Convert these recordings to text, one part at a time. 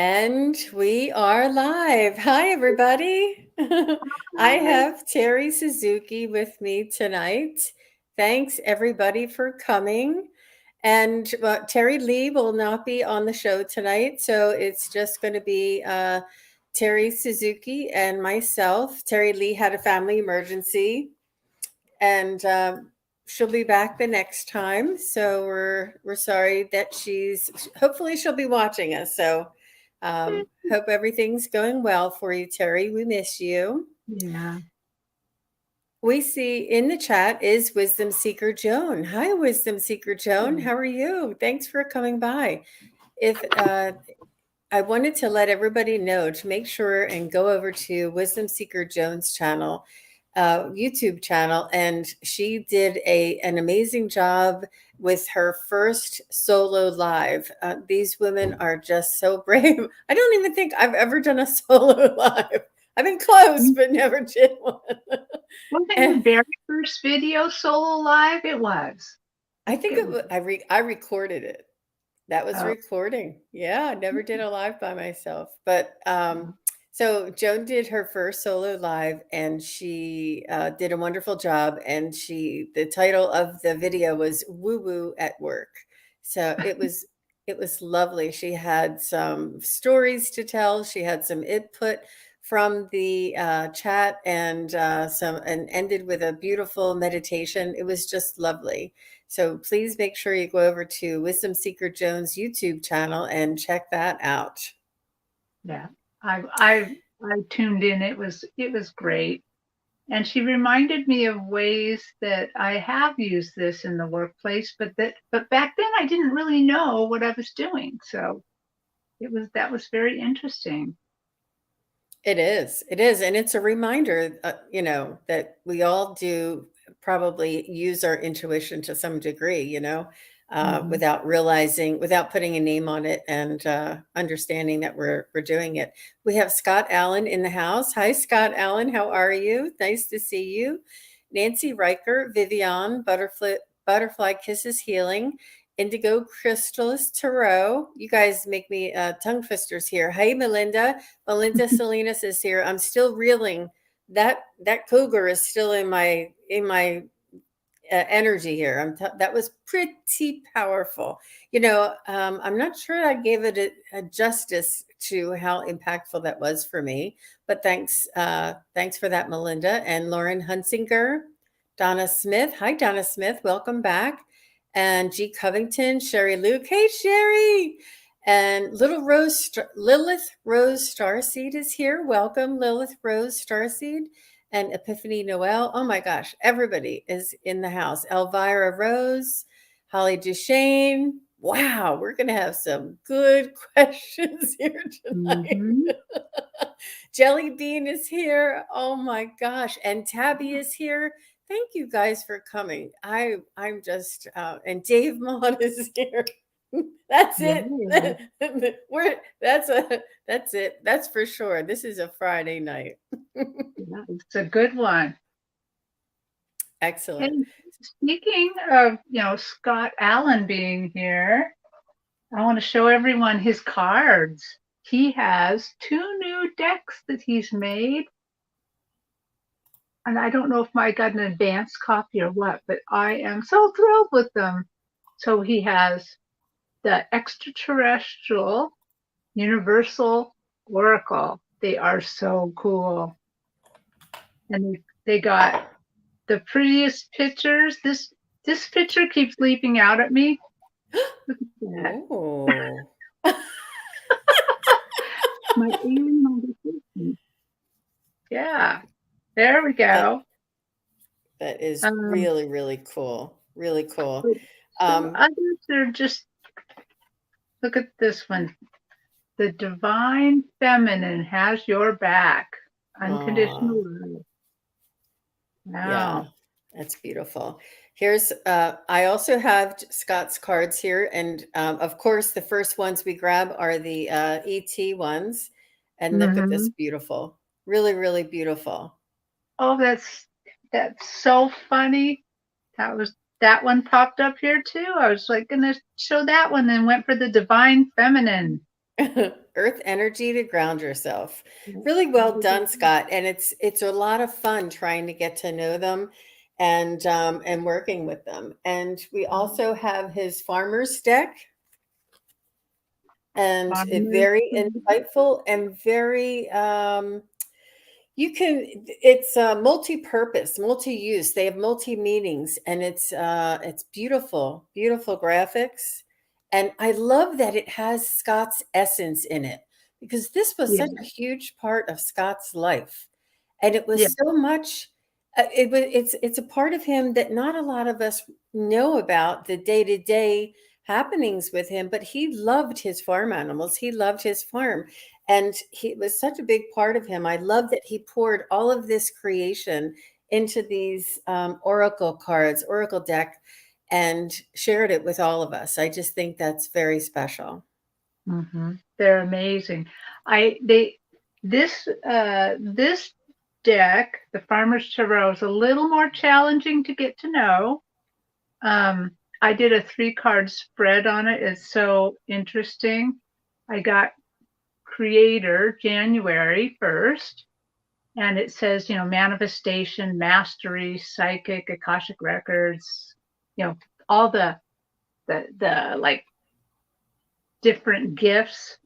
And we are live. Hi, everybody. I have Terri Suzuki with me tonight. Thanks, everybody, for coming. And Terri Lee will not be on the show tonight, so it's just going to be Terri Suzuki and myself. Terri Lee had a family emergency, and she'll be back the next time. So we're sorry that hopefully she'll be watching us. So hope everything's going well for you, Terri. We miss you. Yeah. We see in the chat is Wisdom Seeker Joan. Hi, Wisdom Seeker Joan. How are you? Thanks for coming by. If I wanted to let everybody know to make sure and go over to Wisdom Seeker Joan's channel, YouTube channel, and she did an amazing job with her first solo live. These women are just so brave. I don't even think I've ever done a solo live. I've been close, but never did one. Wasn't your And very first video solo live? It was. I think I recorded it. That was Oh, recording. Yeah, I never did a live by myself. But so Joan did her first solo live, and she did a wonderful job. And the title of the video was "Woo Woo at Work." So it was lovely. She had some stories to tell. She had some input from the chat, and and ended with a beautiful meditation. It was just lovely. So please make sure you go over to Wisdom Seeker Jones YouTube channel and check that out. yeah. I tuned in. It was great. And she reminded me of ways that I have used this in the workplace, but back then I didn't really know what I was doing. So that was very interesting. It is. It is. And it's a reminder, that we all do probably use our intuition to some degree, Mhm. without realizing, without putting a name on it and understanding that we're doing it. We have Scott Allen in the house. Hi, Scott Allen. How are you? Nice to see you. Nancy Riker, Vivian, Butterfly Kisses Healing, Indigo Crystals Tarot. You guys make me tongue twisters here. Hey, Melinda. Melinda Salinas is here. I'm still reeling. That cougar is still in my energy here. That was pretty powerful. I'm not sure I gave it a justice to how impactful that was for me. But thanks for that, Melinda and Lauren Hunsinger, Donna Smith. Hi, Donna Smith. Welcome back. And G. Covington, Sherry Luke. Hey, Sherry. And Lilith Rose Starseed is here. Welcome, Lilith Rose Starseed and Epiphany Noel. Oh my gosh, everybody is in the house. Elvira Rose, Holly Duchesne. Wow, we're going to have some good questions here tonight. Mhm. Jelly Bean is here. Oh my gosh. And Tabby is here. Thank you guys for coming. I'm just and Dave Maud is here. That's it. Yeah. That's it. That's for sure. This is a Friday night. Yeah, it's a good one. Excellent. And speaking of, Scott Allen being here, I want to show everyone his cards. He has 2 new decks that he's made. And I don't know if I got an advanced copy or what, but I am so thrilled with them. So he has the extraterrestrial universal oracle. They are so cool. And they got the prettiest pictures. This picture keeps leaping out at me. Look at that. Oh, My alien modification. Yeah. There we that go. that is Um, really, really cool. Really cool. but some Um, others are just look at this one. The divine feminine has your back. aw, Unconditional love. yeah, Wow. that's beautiful. Here's I also have Scott's cards here, and of course, the first ones we grab are the ET ones, and look at this Hmm. beautiful, really, really beautiful. Oh, that's so funny. That one popped up here too. I was like gonna show that one, then went for the divine feminine. earth energy to ground yourself. Yeah. Really well done, Scott. And it's a lot of fun trying to get to know them and working with them. And we also have his farmer's deck, and Farmers. very insightful and very you can it's multi-purpose, multi-use. They have multi-meanings, and it's beautiful, beautiful graphics. And I love that it has Scott's essence in it, because this was Yeah. such a huge part of Scott's life. And it Yeah. was so much it's a part of him that not a lot of us know about, the day-to-day happenings with him. But he loved his farm animals, he loved his farm, and he was such a big part of him. I love that he poured all of this creation into these oracle cards, oracle deck, and shared it with all of us. I just think that's very special. They're amazing. This deck, the Farmer's Tarot, is a little more challenging to get to know. I did a 3-card spread on it. It's so interesting. I got Creator January 1st, and it says, manifestation, mastery, psychic, Akashic records, all the like different gifts.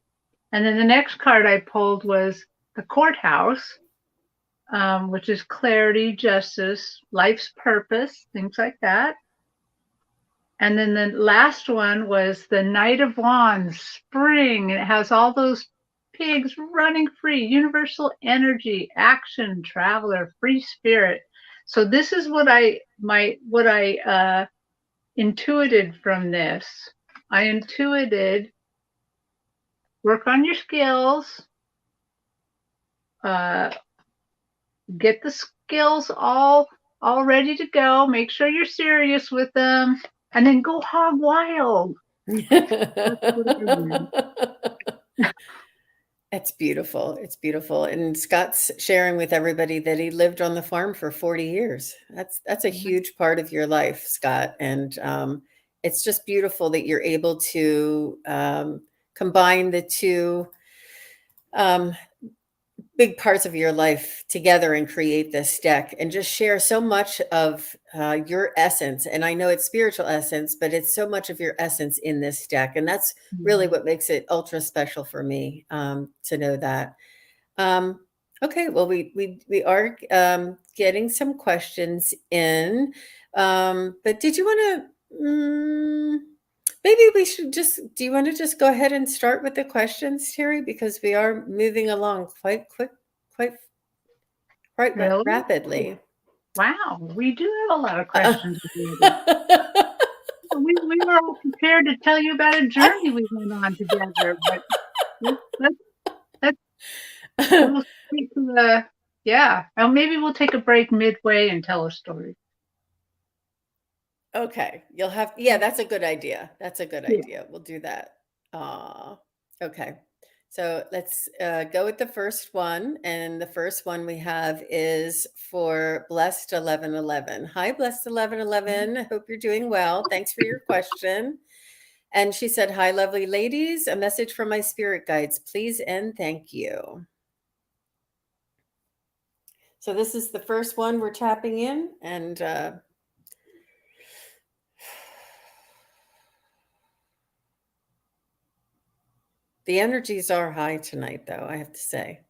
And then the next card I pulled was the Courthouse, which is clarity, justice, life's purpose, things like that. And then the last one was the Knight of Wands, spring, and it has all those pigs running free, universal energy, action, traveler, free spirit. So this is what I intuited from this. I intuited work on your skills, get the skills all ready to go, make sure you're serious with them, and then go hog wild. That's what I did. It's beautiful. It's beautiful. And Scott's sharing with everybody that he lived on the farm for 40 years. That's a huge part of your life, Scott. And it's just beautiful that you're able to combine the two big parts of your life together and create this deck, and just share so much of your essence. And I know it's spiritual essence, but it's so much of your essence in this deck. And that's really what makes it ultra special for me, to know that. Okay, well, we are getting some questions in, but did you want to? Maybe we should just. Do you want to just go ahead and start with the questions, Terry? Because we are moving along quite quite Really? rapidly. Wow, we do have a lot of questions. We were all prepared to tell you about a journey we went on together, but let's let's go straight to the Well, maybe we'll take a break midway and tell a story. Okay, you'll have. Yeah, that's a good idea. That's a good Yeah. idea. We'll do that. Okay. So let's go with the first one. And the first one we have is for Blessed 1111. Hi, Blessed 1111. Hope you're doing well. Thanks for your question. And she said, hi, lovely ladies. A message from my spirit guides, please and thank you. So this is the first one we're tapping in. And the energies are high tonight, though, I have to say.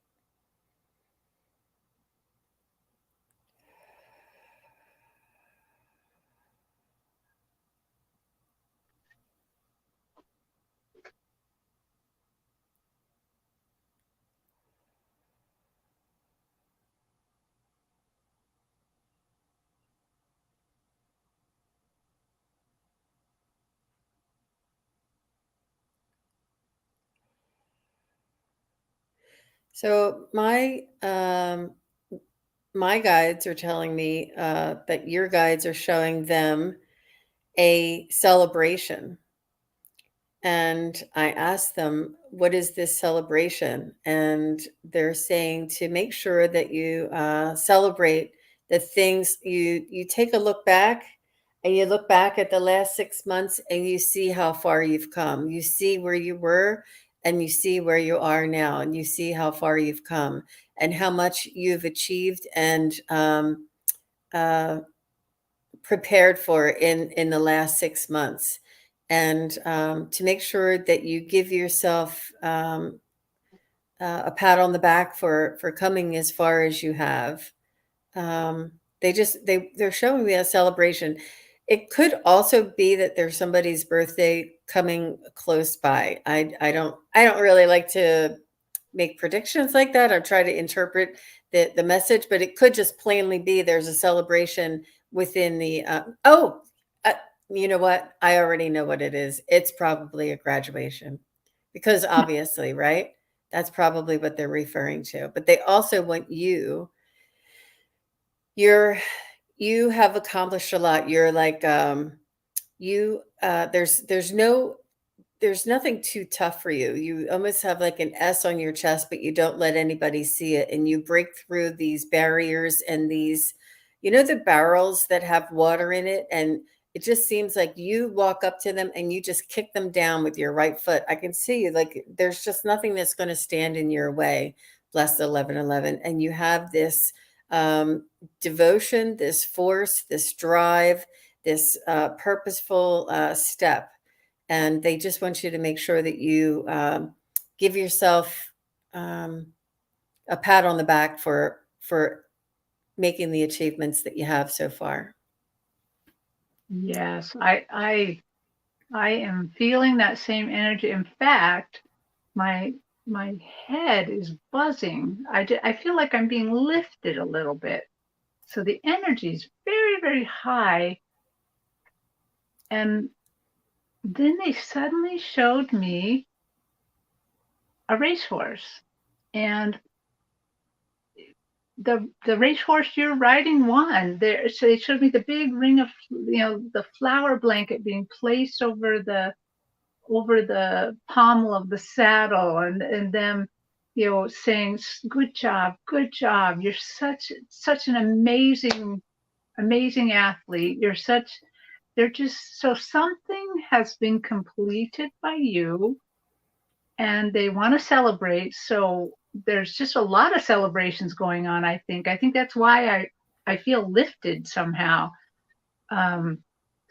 So my guides are telling me that your guides are showing them a celebration. And I asked them, what is this celebration? And they're saying to make sure that you celebrate the things. You take a look back, and you look back at the last 6 months, and you see how far you've come. You see where you were and you see where you are now, and you see how far you've come and how much you've achieved and uh, prepared for in the last 6 months, and to make sure that you give yourself a pat on the back for coming as far as you have. They're showing me a celebration. It could also be that there's somebody's birthday coming close by. I don't really like to make predictions like that or try to interpret the message, but it could just plainly be there's a celebration within the uh, you know what? I already know what it is. It's probably a graduation because obviously, right? That's probably what they're referring to. But they also want you're you have accomplished a lot. You're like there's nothing too tough for you. You almost have like an S on your chest, but you don't let anybody see it. And you break through these barriers and these, the barrels that have water in it. And it just seems like you walk up to them and you just kick them down with your right foot. I can see you like there's just nothing that's going to stand in your way. Bless the 1111. And you have this devotion, this force, this drive, this purposeful step, and they just want you to make sure that you give yourself a pat on the back for making the achievements that you have so far. Yes, I am feeling that same energy. In fact, my head is buzzing. I feel like I'm being lifted a little bit. So the energy is very, very high. And then they suddenly showed me a racehorse. And the racehorse you're riding won. So they showed me the big ring of, the flower blanket being placed over the pommel of the saddle, and them, saying, good job, you're such an amazing athlete, they're just, so something has been completed by you and they want to celebrate. So there's just a lot of celebrations going on. I think that's why I feel lifted somehow, because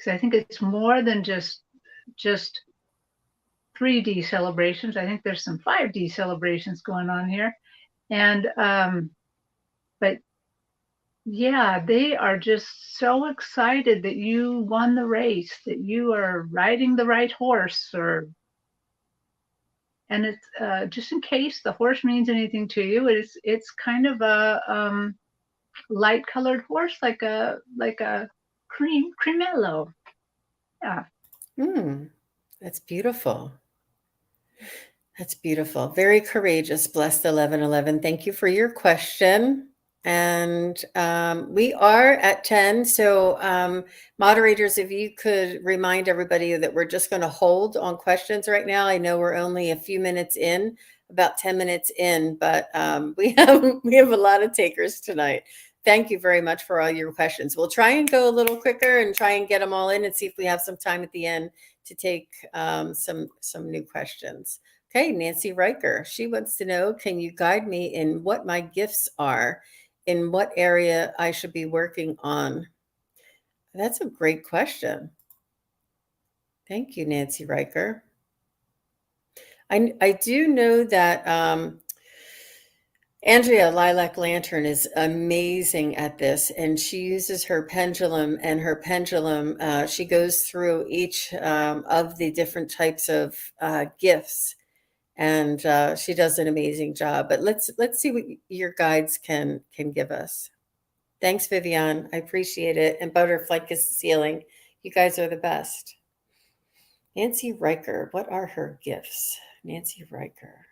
I think it's more than just 3D celebrations. I think there's some 5D celebrations going on here. And but yeah, they are just so excited that you won the race, that you are riding the right horse, and it's just in case the horse means anything to you, it's kind of a light colored horse, like a cremello. Yeah. That's beautiful. That's beautiful. Very courageous. Blessed 1111. Thank you for your question. And we are at 10. So moderators, if you could remind everybody that we're just going to hold on questions right now. I know we're only a few minutes in, about 10 minutes in, but we have a lot of takers tonight. Thank you very much for all your questions. We'll try and go a little quicker and try and get them all in and see if we have some time at the end to take some new questions. Okay, Nancy Riker. She wants to know, can you guide me in what my gifts are, in what area I should be working on? That's a great question. Thank you, Nancy Riker. I do know that Andrea Lilac Lantern is amazing at this, and she uses her pendulum, and her pendulum, she goes through each of the different types of gifts, and she does an amazing job. But let's see what your guides can give us. Thanks, Vivian. I appreciate it. And Butterfly Kiss the Ceiling. You guys are the best. Nancy Riker. What are her gifts? Nancy Riker.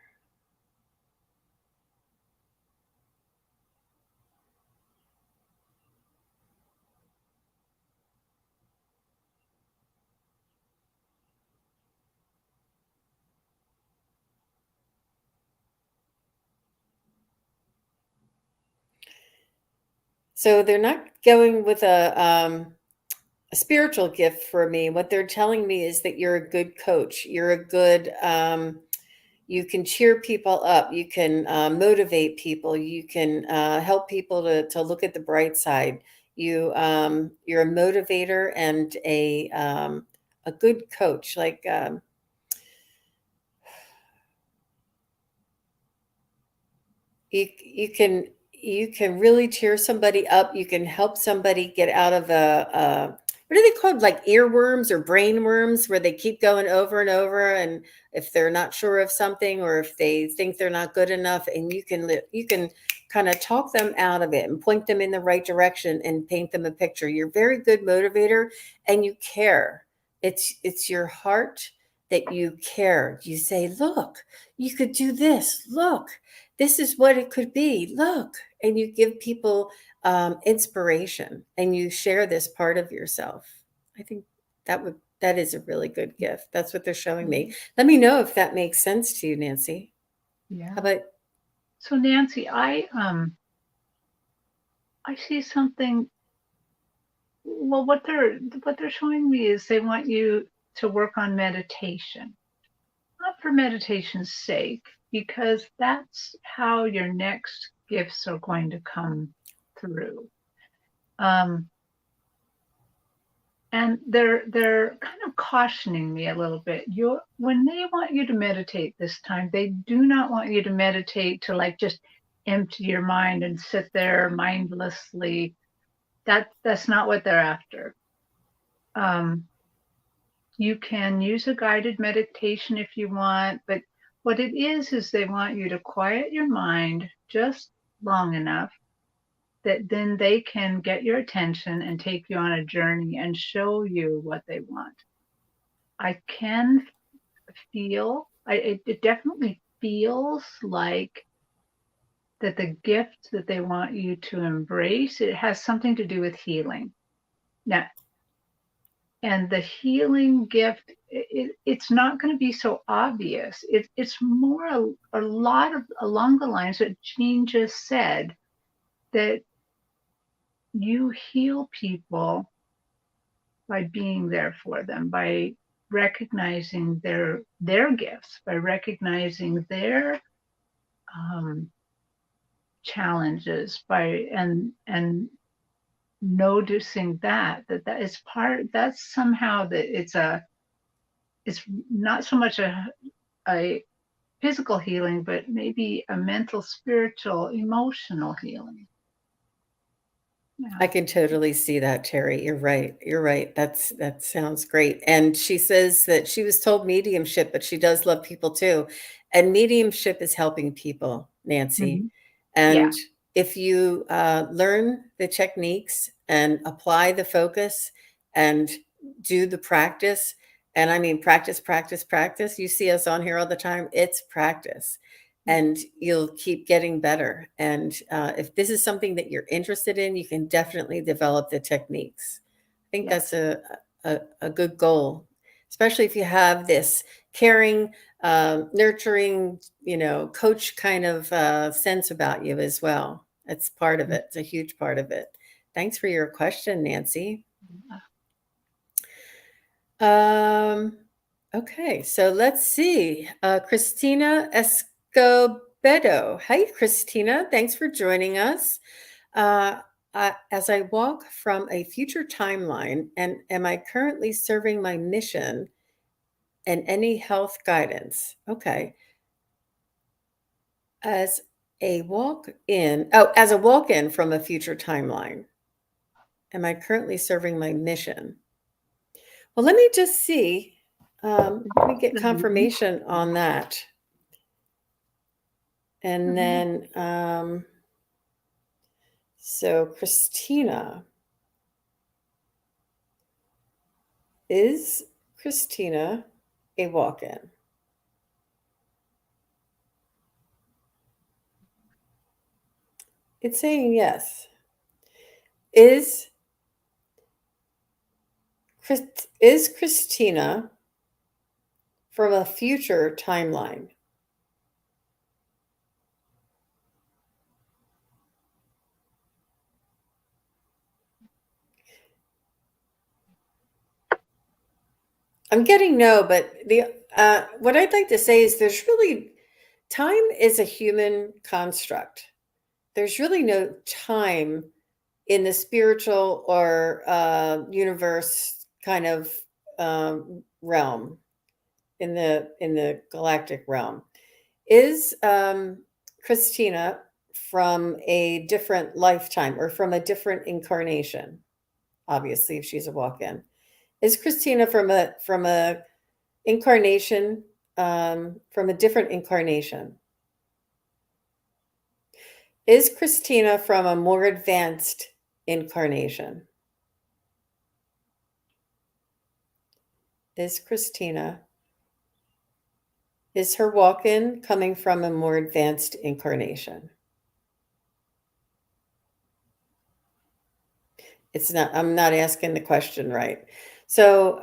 So they're not going with a spiritual gift for me. What they're telling me is that you're a good coach. You're a good You can cheer people up. You can motivate people. You can help people to look at the bright side. You're a motivator and a good coach. Like you can really cheer somebody up. You can help somebody get out of a what are they called, like earworms or brain worms, where they keep going over and over, and if they're not sure of something or if they think they're not good enough, and you can kind of talk them out of it and point them in the right direction and paint them a picture. You're a very good motivator, and you care. It's your heart that you care. You say, look, you could do this. Look, this is what it could be. Look, and you give people inspiration, and you share this part of yourself. I think that is a really good gift. That's what they're showing me. Let me know if that makes sense to you, Nancy. Yeah. How about? So Nancy, I see something. Well, what they're showing me is they want you to work on meditation, not for meditation's sake, because that's how your next gifts are going to come through. And they're kind of cautioning me a little bit. When they want you to meditate this time, they do not want you to meditate to like just empty your mind and sit there mindlessly. That's not what they're after. You can use a guided meditation if you want, but what it is they want you to quiet your mind just long enough that then they can get your attention and take you on a journey and show you what they want. I can feel, it definitely feels like that the gift that they want you to embrace, it has something to do with healing. Now, and the healing gift, it's not going to be so obvious. It's more a lot of along the lines that Jean just said, that you heal people by being there for them, by recognizing their gifts, by recognizing their challenges, and noticing that is part. That's somehow that it's not so much a physical healing, but maybe a mental, spiritual, emotional healing. Yeah. I can totally see that, Terry. You're right. You're right. That sounds great. And she says that she was told mediumship, but she does love people too. And mediumship is helping people, Nancy. Mm-hmm. Yeah. And if you learn the techniques and apply the focus and do the practice, and I mean practice, practice, practice. You see us on here all the time. It's practice, and you'll keep getting better. And if this is something that you're interested in, you can definitely develop the techniques. I think Yes. that's a good goal, especially if you have this caring, nurturing, coach kind of sense about you as well. That's part of it. It's a huge part of it. Thanks for your question, Nancy. Okay, so let's see. Christina Escobedo. Hi, Christina. Thanks for joining us. As I walk from a future timeline, and am I currently serving my mission and any health guidance? Okay. As a walk in from a future timeline, am I currently serving my mission? Well, let me just see. Let me get confirmation on that. And then, so Christina, is Christina a walk-in? It's saying yes. Is Christina from a future timeline? I'm getting no, but the what I'd like to say is there's really Time is a human construct. There's really no time in the spiritual or universe kind of realm, in the galactic realm. Is Christina from a different lifetime or from a different incarnation? Obviously, if she's a walk-in, is Christina from a incarnation, from a different incarnation? Is Christina from a more advanced incarnation? Is Christina, is her walk-in coming from a more advanced incarnation? It's not, I'm not asking the question right. So,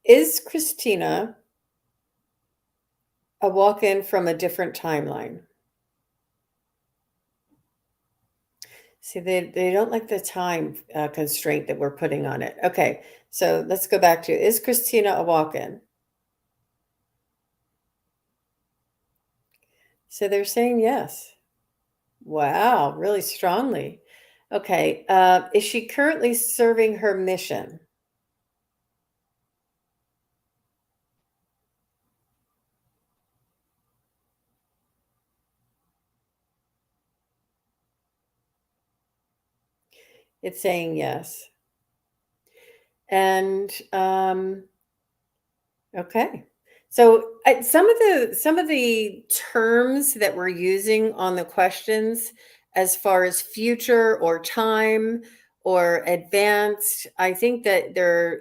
is Christina a walk-in from a different timeline? See, they don't like the time constraint that we're putting on it. Okay, so let's go back to, is Christina a walk-in? So they're saying yes. Wow, really strongly. Okay, is she currently serving her mission? It's saying yes. And okay. So some of the terms that we're using on the questions as far as future or time or advanced, I think that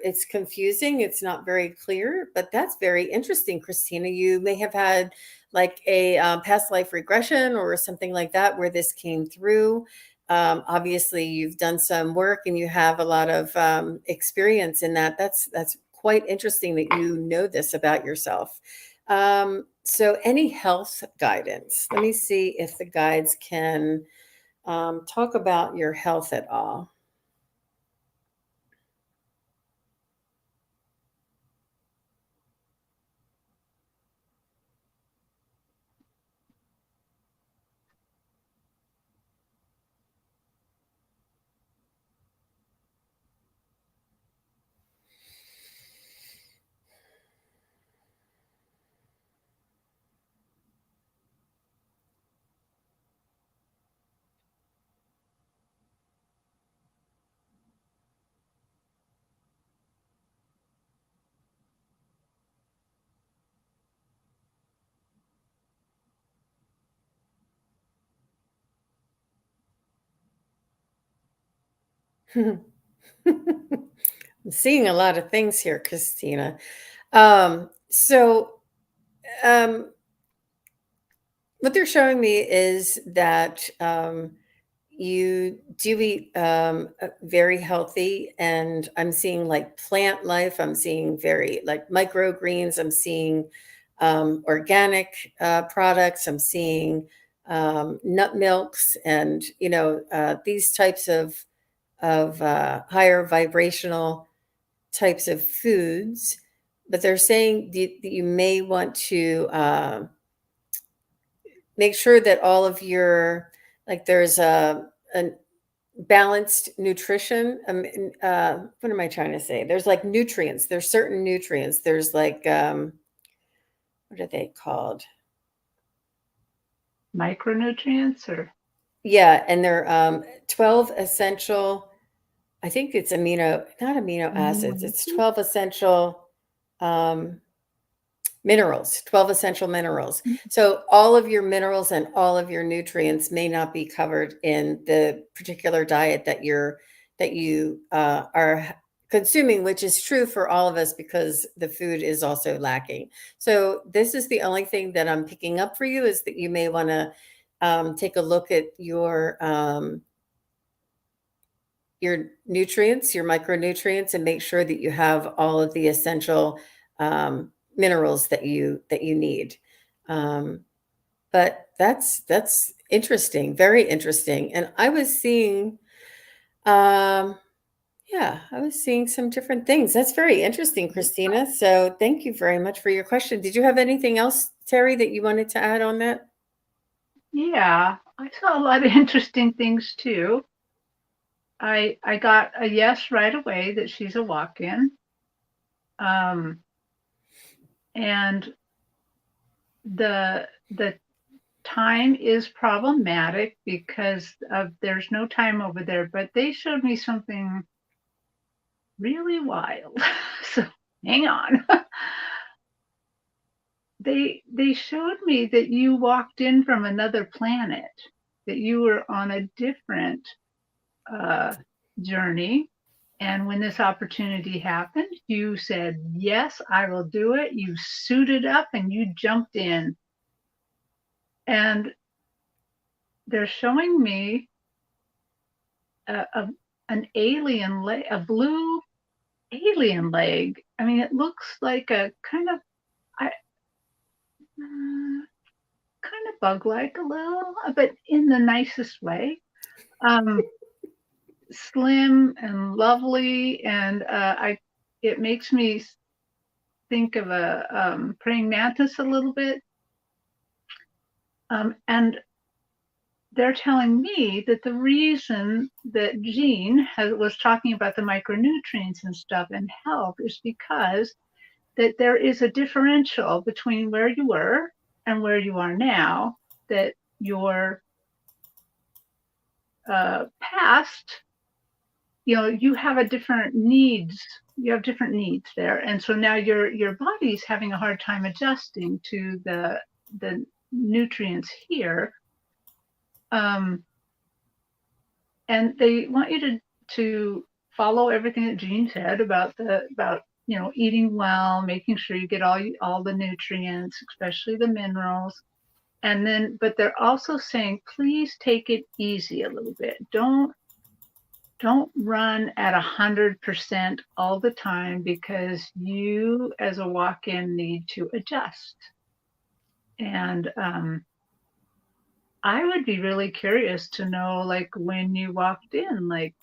it's confusing. It's not very clear, but that's very interesting, Christina. You may have had like a past life regression or something like that where this came through. Obviously, you've done some work and you have a lot of experience in that. That's quite interesting that you know this about yourself. So, any health guidance? Let me see if the guides can talk about your health at all. I'm seeing a lot of things here, Christina. So, um, what they're showing me is that you do eat very healthy, and I'm seeing like plant life. I'm seeing very like microgreens. I'm seeing organic products. I'm seeing nut milks, and these types of higher vibrational types of foods. But they're saying that you may want to make sure that all of your, like, there's a balanced nutrition. What am I trying to say? There's like nutrients. There's certain nutrients. There's like what are they called? Micronutrients or Yeah, and they're 12 essential. I think it's not amino amino acids. It's acids? 12 essential um, minerals, 12 essential minerals. So all of your minerals and all of your nutrients may not be covered in the particular diet that you are consuming, which is true for all of us because the food is also lacking. So this is the only thing that I'm picking up for you, is that you may want to take a look at your nutrients, your micronutrients, and make sure that you have all of the essential minerals that you need. Um, but that's interesting, very interesting. And I was seeing, um, Yeah, I was seeing some different things. That's very interesting, Christina. So thank you very much for your question. Did you have anything else, Terry, that you wanted to add on that? Yeah, I saw a lot of interesting things too. I got a yes right away that she's a walk-in. Um, and the time is problematic because of there's no time over there, but they showed me something really wild. So hang on. They showed me that you walked in from another planet, that you were on a different uh, journey. And when this opportunity happened, you said, yes, I will do it. You suited up and you jumped in. And they're showing me a, a an alien leg, a blue alien leg. I mean, it looks like a kind of, kind of bug-like a little, but in the nicest way. Um, Slim and lovely, and it makes me think of a praying mantis a little bit. And they're telling me that the reason that Jean was talking about the micronutrients and stuff and health is because that there is a differential between where you were and where you are now, that your past, you have a different needs. You have different needs there, and so now your body's having a hard time adjusting to the nutrients here. And they want you to follow everything that Jean said about eating well, making sure you get all the nutrients, especially the minerals. And then, but they're also saying, please take it easy a little bit. Don't run at 100% all the time, because you as a walk-in need to adjust. And I would be really curious to know, like, when you walked in, like,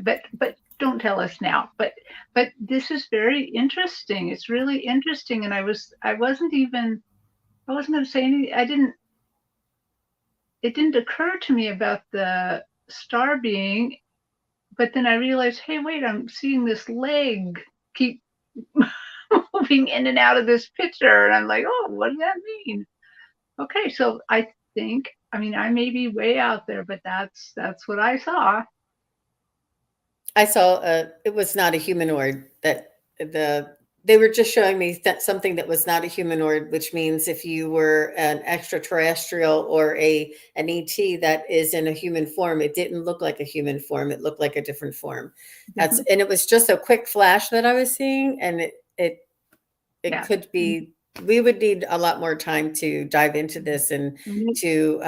but don't tell us now. But this is very interesting. It's really interesting. And I wasn't going to say anything. It didn't occur to me about the star being, but then I realized, hey, wait, I'm seeing this leg keep moving in and out of this picture. And I'm like, oh, what does that mean? Okay, so I mean, I may be way out there, but that's what I saw. I saw it was not a humanoid. They were just showing me that something that was not a humanoid, which means if you were an extraterrestrial or an ET that is in a human form, it didn't look like a human form. It looked like a different form. And it was just a quick flash that I was seeing, and it Yeah. could be, we would need a lot more time to dive into this and to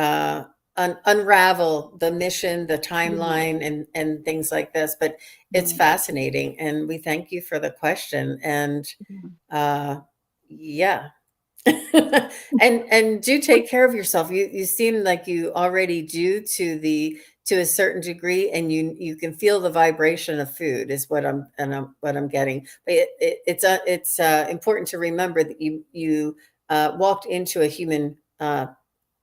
unravel the mission, the timeline, and things like this. But it's fascinating, and we thank you for the question. And yeah. And do take care of yourself. You seem like you already do to a certain degree, and you can feel the vibration of food is what I'm getting. But it's important to remember that you walked into a human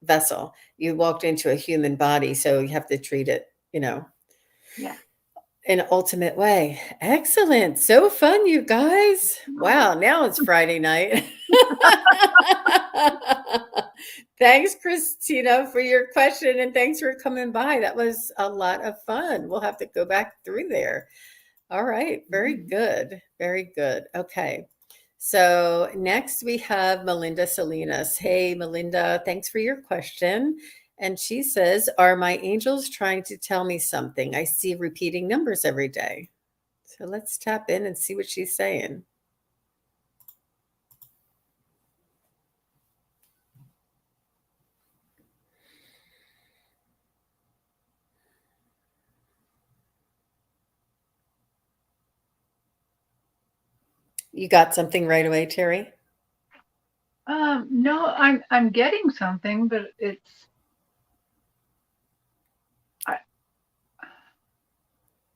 vessel. You walked into a human body, so you have to treat it, Yeah. in an ultimate way. Excellent. So fun, you guys. Wow, now it's Friday night. Thanks, Christina, for your question, and thanks for coming by. That was a lot of fun. We'll have to go back through there. All right, very good. Very good. Okay. So next we have Melinda Salinas. Hey, Melinda, thanks for your question. And she says, are my angels trying to tell me something? I see repeating numbers every day. So let's tap in and see what she's saying. You got something right away, Terry? No, I'm getting something, but it's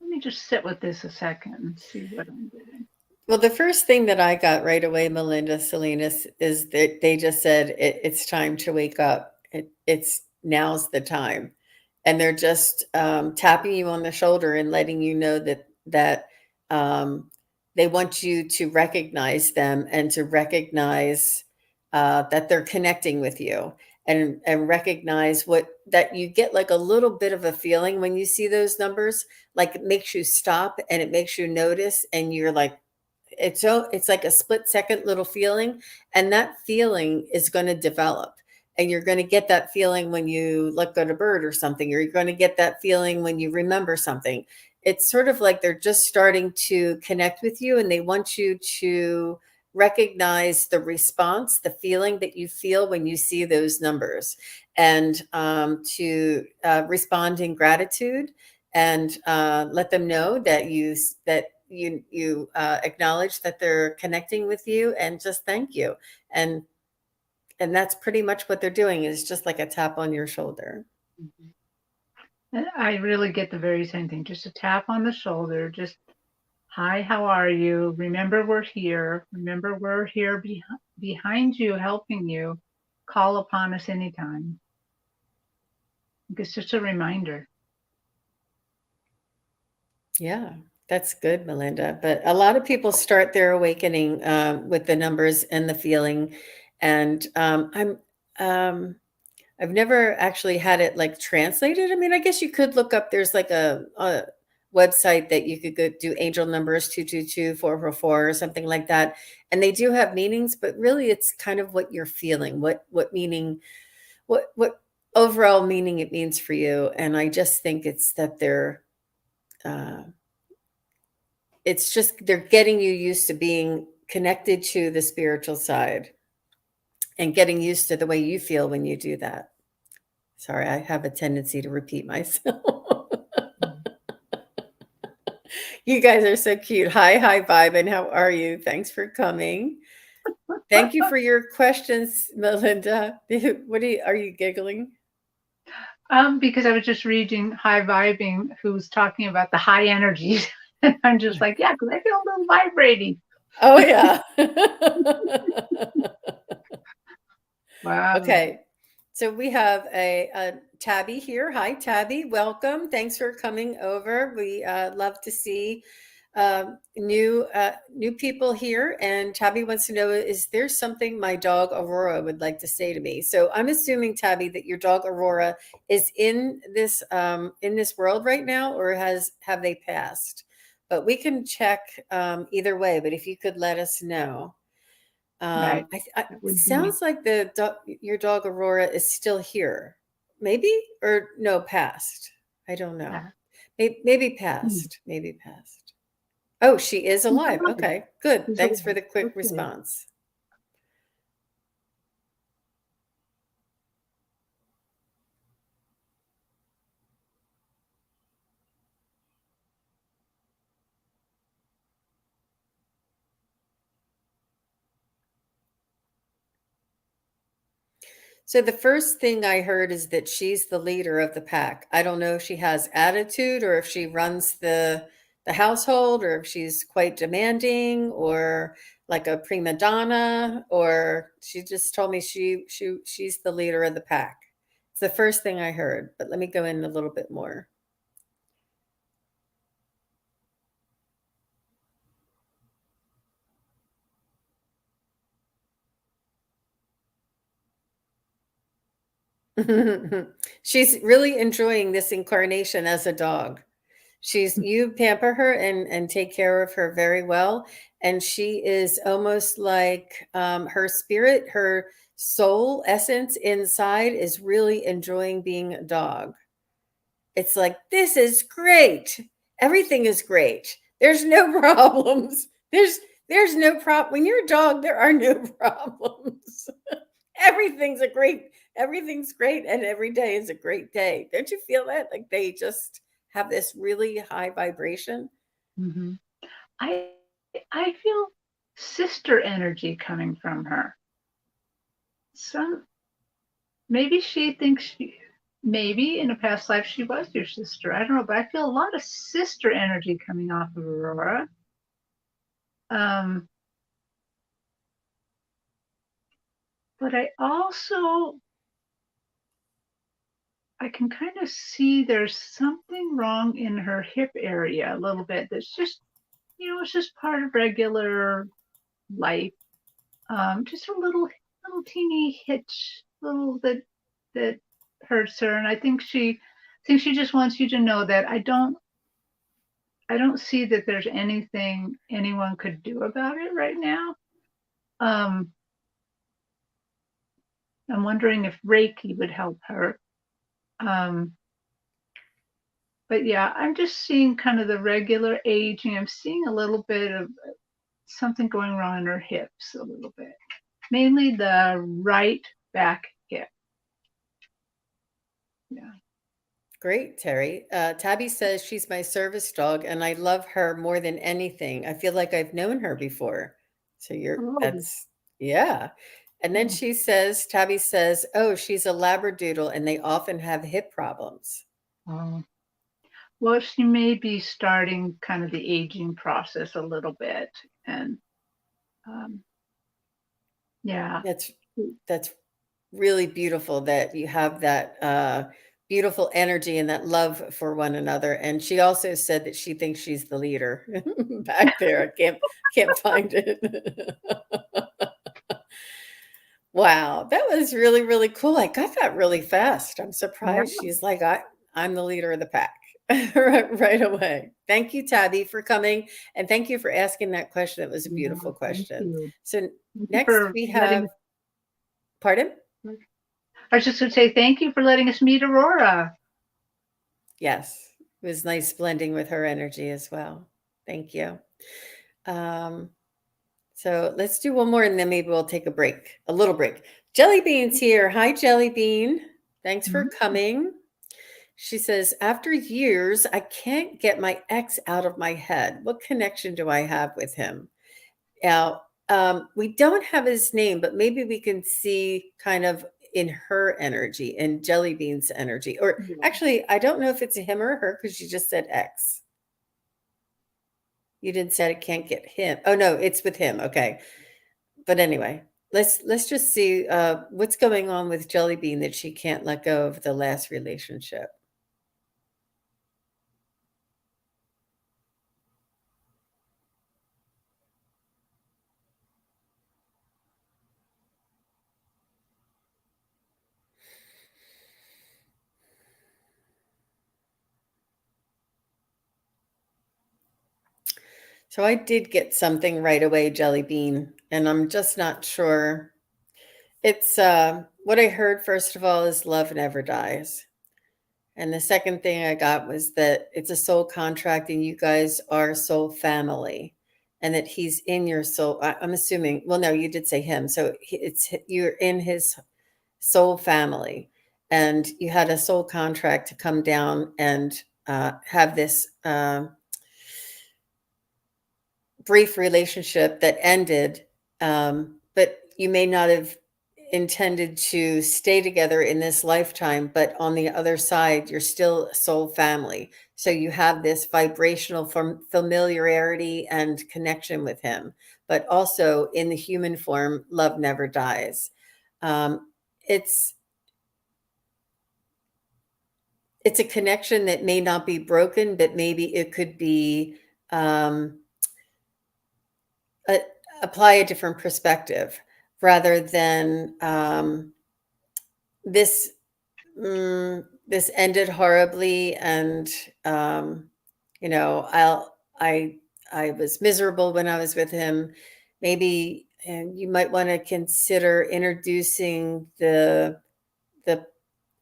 Let me just sit with this a second and see what I'm getting. Well, the first thing that I got right away, Melinda Salinas, is that they just said it's time to wake up. It's now's the time, and they're just tapping you on the shoulder and letting you know that um, they want you to recognize them and to recognize that they're connecting with you, and recognize what that you get like a little bit of a feeling when you see those numbers, like it makes you stop and it makes you notice, and you're like it's like a split second little feeling, and that feeling is going to develop, and you're going to get that feeling when you let go to bird or something, or you're going to get that feeling when you remember something. It's sort of like they're just starting to connect with you, and they want you to recognize the response, the feeling that you feel when you see those numbers, and to respond in gratitude, and let them know that you acknowledge that they're connecting with you, and just thank you. And that's pretty much what they're doing, is just like a tap on your shoulder. Mhm. And I really get the very same thing. Just a tap on the shoulder. Just, hi, how are you? Remember, we're here. Remember, we're here behind you, helping you. Call upon us anytime. It's just a reminder. Yeah, that's good, Melinda. But a lot of people start their awakening with the numbers and the feeling. And I've never actually had it like translated. I mean, I guess you could look up, there's like a website that you could go do angel numbers 222 444 or something like that. And they do have meanings, but really it's kind of what you're feeling, what meaning, what overall meaning it means for you. And I just think it's that uh, it's just they're getting you used to being connected to the spiritual side, and getting used to the way you feel when you do that. Sorry, I have a tendency to repeat myself. You guys are so cute. Hi, Vibe, and how are you? Thanks for coming. Thank you for your questions, Melinda. Are you giggling? Because I was just reading High Vibing, who's talking about the high energies. And I'm just like, yeah, because I feel a little vibrating. Oh, yeah. Wow. Okay. So we have a Tabby here. Hi, Tabby. Welcome. Thanks for coming over. We love to see new people here. And Tabby wants to know, is there something my dog Aurora would like to say to me? So I'm assuming, Tabby, that your dog Aurora is in this world right now, or have they passed? But we can check either way. But if you could let us know. Right. That It would be sounds like your dog Aurora is still here. Maybe, or no, past. I don't know. that. Maybe past. Maybe past. Oh, she is She's alive. alive. Okay, good. She's Thanks for alive. the quick Okay. response. So the first thing I heard is that she's the leader of the pack. I don't know if she has attitude, or if she runs the household, or if she's quite demanding, or like a prima donna, or she just told me she's the leader of the pack. It's the first thing I heard, but let me go in a little bit more. She's really enjoying this incarnation as a dog. You pamper her and take care of her very well, and she is almost like her spirit, her soul essence inside is really enjoying being a dog. It's like, this is great. Everything is great. There's no problems. There's no problem. When you're a dog, there are no problems. Everything's a great, everything's great, and every day is a great day. Don't you feel that? Like they just have this really high vibration. Mm-hmm. I I feel sister energy coming from her. Some maybe she thinks maybe in a past life she was your sister. I don't know, but I feel a lot of sister energy coming off of Aurora. But I can kind of see there's something wrong in her hip area a little bit. That's just, it's just part of regular life. Just a little teeny hitch, little that hurts her, and I think she just wants you to know that I don't see that there's anything anyone could do about it right now. I'm wondering if Reiki would help her. But yeah, I'm just seeing kind of the regular aging. I'm seeing a little bit of something going wrong in her hips, a little bit, mainly the right back hip. Yeah. Great, Terry. Tabby says she's my service dog and I love her more than anything. I feel like I've known her before. So Oh. yeah. And then Oh. Tabby says, oh, she's a Labradoodle and they often have hip problems. Oh. Well, she may be starting kind of the aging process a little bit. And yeah. That's really beautiful that you have that beautiful energy and that love for one another. And she also said that she thinks she's the leader back there. I can't find it. Wow, that was really, really cool. I got that really fast. I'm Yeah. surprised. She's like, I'm the leader of the pack right away. Thank you, Tabby, for coming. And thank you for asking that question. It was a beautiful Thank question. you. So Thank you next for we letting have, pardon? I was just going to say thank you for letting us meet Aurora. Yes, it was nice blending with her energy as well. Thank you. So let's do one more and then maybe we'll take a little break. Jelly Bean's here. Hi, Jelly Bean. Thanks for coming. She says, after years, I can't get my ex out of my head. What connection do I have with him? Now, we don't have his name, but maybe we can see kind of in her energy, in Jelly Bean's energy. Or actually, I don't know if it's a him or her because you just said ex. You didn't say it can't get him. Oh no, it's with him. Okay. But anyway, let's just see what's going on with Jelly Bean that she can't let go of the last relationship. So I did get something right away, Jelly Bean, and I'm just not sure. It's what I heard first of all is love never dies. And the second thing I got was that it's a soul contract and you guys are soul family and that he's in your soul. I'm assuming, well, no, you did say him. So you're in his soul family and you had a soul contract to come down and have this brief relationship that ended, but you may not have intended to stay together in this lifetime, but on the other side, you're still soul family. So you have this vibrational familiarity and connection with him, but also in the human form, love never dies. It's a connection that may not be broken, but maybe it could be apply a different perspective rather than this this ended horribly and I was miserable when I was with him. Maybe and you might want to consider introducing the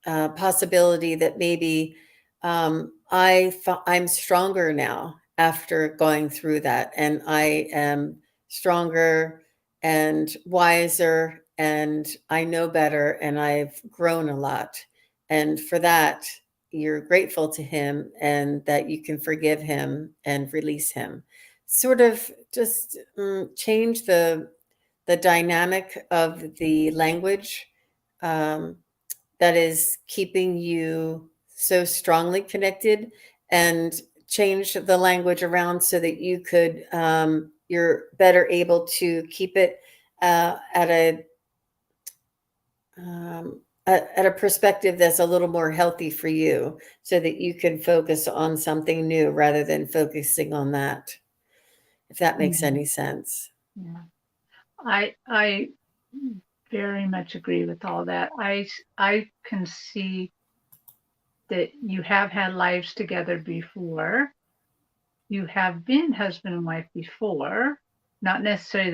possibility that maybe I'm stronger now after going through that, and I am stronger and wiser, and I know better, and I've grown a lot. And for that, you're grateful to him, and that you can forgive him and release him. Sort of just change the dynamic of the language. that is keeping you so strongly connected, and change the language around so that you could, you're better able to keep it at a at a perspective that's a little more healthy for you, so that you can focus on something new rather than focusing on that, if that makes Mhm. any sense. Yeah. I very much agree with all that. I can see that you have had lives together before. You have been husband and wife before, not necessarily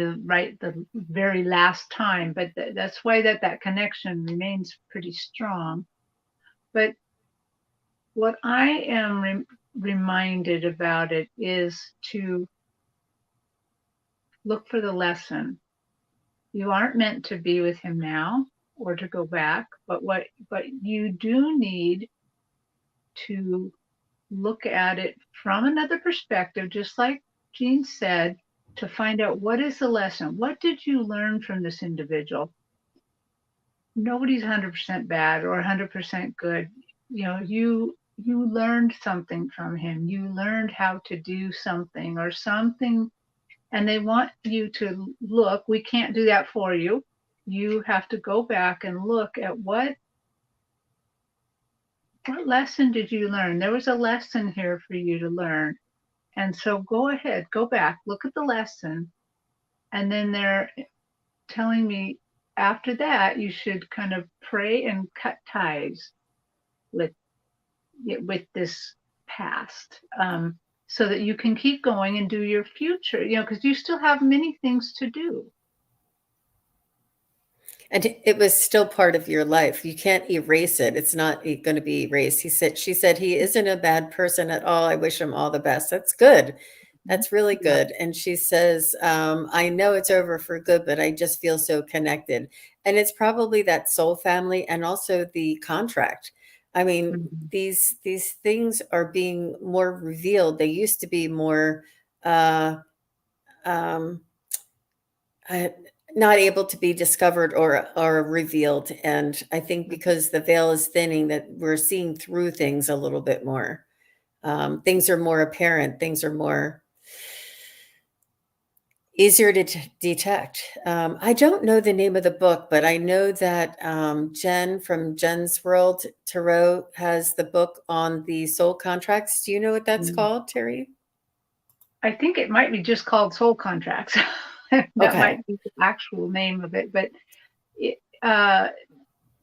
the very last time, but that's why that connection remains pretty strong. But what I am reminded about it is to look for the lesson. You aren't meant to be with him now or to go back, but you do need to look at it from another perspective, just like Jean said, to find out what is the lesson. What did you learn from this individual? Nobody's 100% bad or 100% good. You know, you learned something from him. You learned how to do something or something, and they want you to look. We can't do that for you. You have to go back and look at what lesson did you learn? There was a lesson here for you to learn. And so go ahead, go back, look at the lesson. And then they're telling me after that, you should kind of pray and cut ties with, with this past, so that you can keep going and do your future, you know, because you still have many things to do. And it was still part of your life. You can't erase it. It's not going to be erased. She said, he isn't a bad person at all. I wish him all the best. That's good. That's really Yeah. good. And she says, I know it's over for good, but I just feel so connected. And it's probably that soul family and also the contract. I mean, Mhm. these things are being more revealed. They used to be more uh, um, uh, not able to be discovered or revealed. And I think because the veil is thinning, that we're seeing through things a little bit more. Things are more apparent. Things are more easier to detect. I don't know the name of the book, but I know that Jen from Jen's World Tarot has the book on the soul contracts. Do you know what that's Mm. called, Terri? I think it might be just called Soul Contracts. That Okay. might be the actual name of it, but it,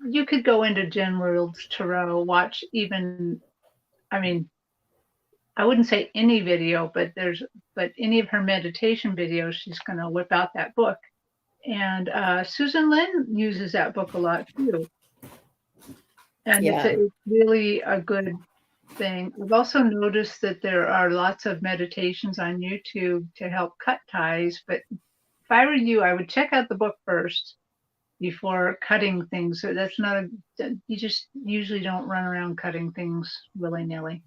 you could go into Jen World's Tarot, watch even, I mean, I wouldn't say any video, but any of her meditation videos, she's going to whip out that book. And Susan Lynn uses that book a lot too. And Yeah. it's really a good thing. I've also noticed that there are lots of meditations on YouTube to help cut ties. But if I were you, I would check out the book first before cutting things. So that's not you just usually don't run around cutting things willy-nilly.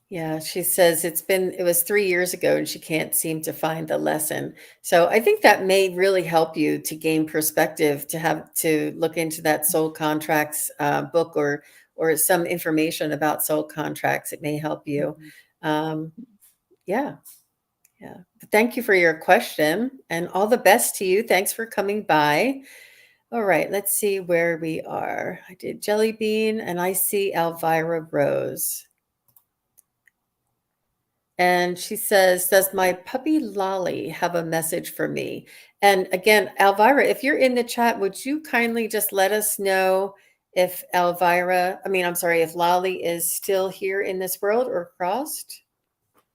Yeah, she says it was 3 years ago and she can't seem to find the lesson. So I think that may really help you to gain perspective, to have to look into that soul contracts book, or some information about soul contracts. It may help you. Mhm. Um, yeah, yeah. But thank you for your question and all the best to you. Thanks for coming by. All right, let's see where we are. I did Jelly Bean and I see Elvira Rose. And she says, does my puppy Lolly have a message for me? And again, Elvira, if you're in the chat, would you kindly just let us know if I'm sorry, if Lolly is still here in this world or crossed?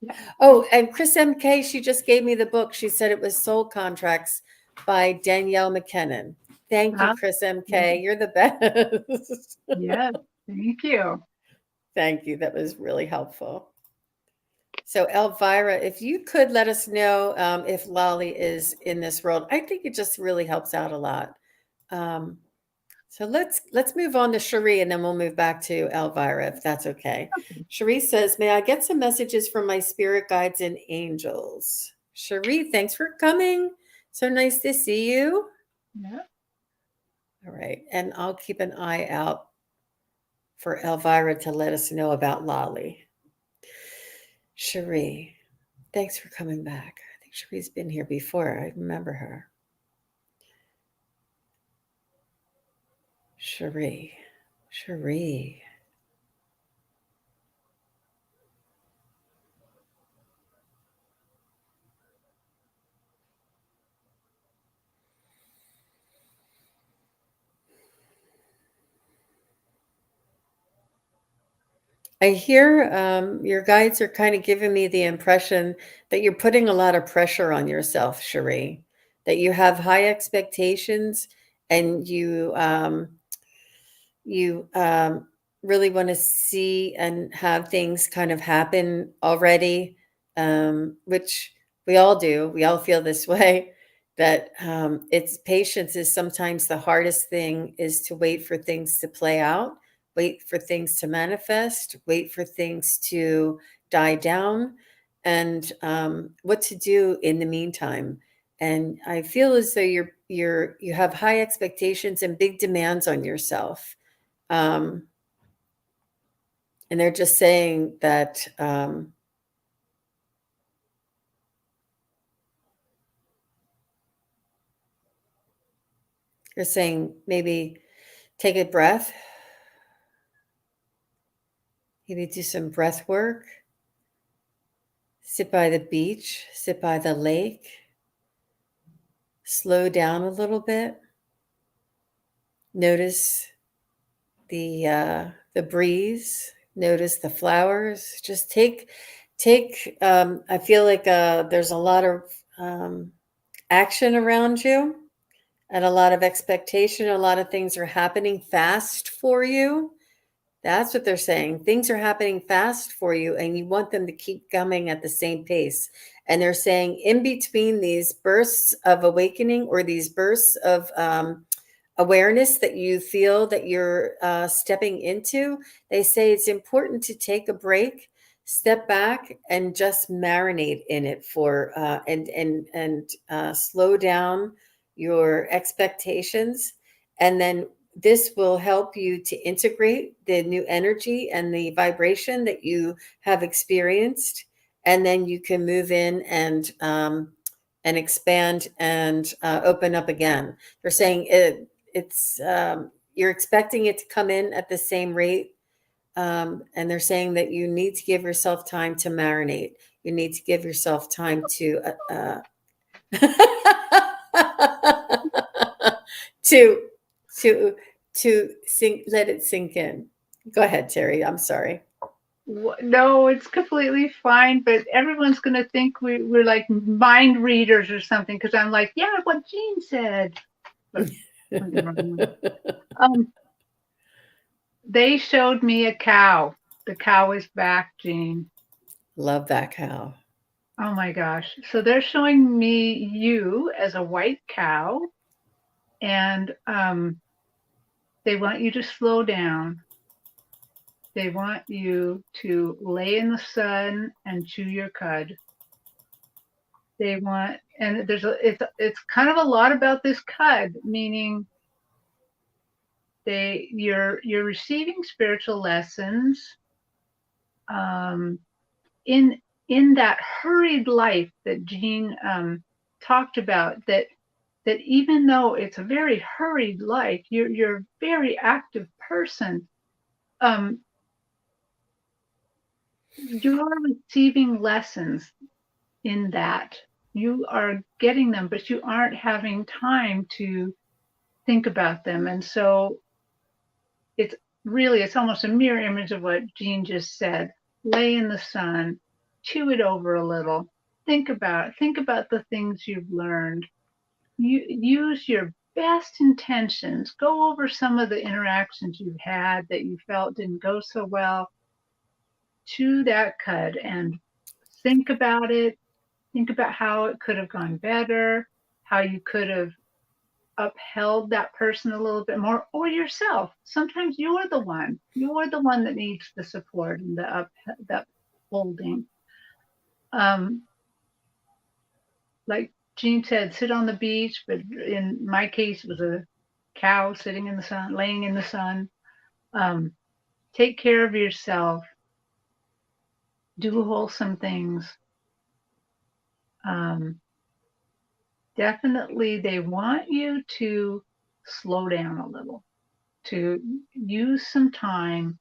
Yeah. Oh, and Chris MK, she just gave me the book. She said it was Soul Contracts by Danielle McKinnon. Thank you, Ah, Chris yeah. MK. You're the best. Yes. Thank you. Thank you. That was really helpful. So Elvira, if you could let us know if Lolly is in this world, I think it just really helps out a lot. Um, so let's move on to Cherie, and then we'll move back to Elvira, if that's okay. Cherie says, "May I get some messages from my spirit guides and angels?" Cherie, thanks for coming. So nice to see you. Yeah. All right. And I'll keep an eye out for Elvira to let us know about Lolly. Cherie, thanks for coming back. I think Cherie's been here before. I remember her. Cherie. Cherie. I hear your guides are kind of giving me the impression that you're putting a lot of pressure on yourself, Cherie, that you have high expectations and you really want to see and have things kind of happen already, which we all do. We all feel this way. That it's patience is sometimes the hardest thing is to wait for things to play out, wait for things to manifest, wait for things to die down, and what to do in the meantime. And I feel as though you have high expectations and big demands on yourself, um, and they're just saying that they're saying maybe take a breath, maybe do some breath work, sit by the beach, sit by the lake, slow down a little bit, notice the breeze, notice the flowers. Just take. I feel like there's a lot of action around you and a lot of expectation. A lot of things are happening fast for you. That's what they're saying. Things are happening fast for you, and you want them to keep coming at the same pace. And they're saying in between these bursts of awakening or these bursts of awareness that you feel that you're stepping into, they say it's important to take a break, step back, and just marinate in it for and slow down your expectations, and then this will help you to integrate the new energy and the vibration that you have experienced, and then you can move in and expand and open up again. They're saying it's you're expecting it to come in at the same rate, and they're saying that you need to give yourself time to marinate. You need to give yourself time to to to sink, let it sink in. Go ahead, Terry. I'm sorry. No, it's completely fine, but everyone's going to think we're like mind readers or something because I'm like, yeah, what Jean said. But, they showed me a cow. The cow is back, Jean. Love that cow. Oh my gosh. So they're showing me you as a white cow, and they want you to slow down. They want you to lay in the sun and chew your cud. They want, and it's kind of a lot about this cud, meaning you're receiving spiritual lessons in that hurried life that Jean talked about, that even though it's a very hurried life, you're a very active person. You are receiving lessons in that. You are getting them, but you aren't having time to think about them. And so it's almost a mirror image of what Jean just said. Lay in the sun, chew it over a little, think about the things you've learned. You use your best intentions, go over some of the interactions you've had that you felt didn't go so well, chew that cud and think about it. Think about how it could have gone better, how you could have upheld that person a little bit more, or yourself. Sometimes you're the one that needs the support and the upholding. Like Jean said, sit on the beach, but in my case, it was cow sitting in the sun, laying in the sun. Take care of yourself. Do wholesome things. Definitely, they want you to slow down a little, to use some time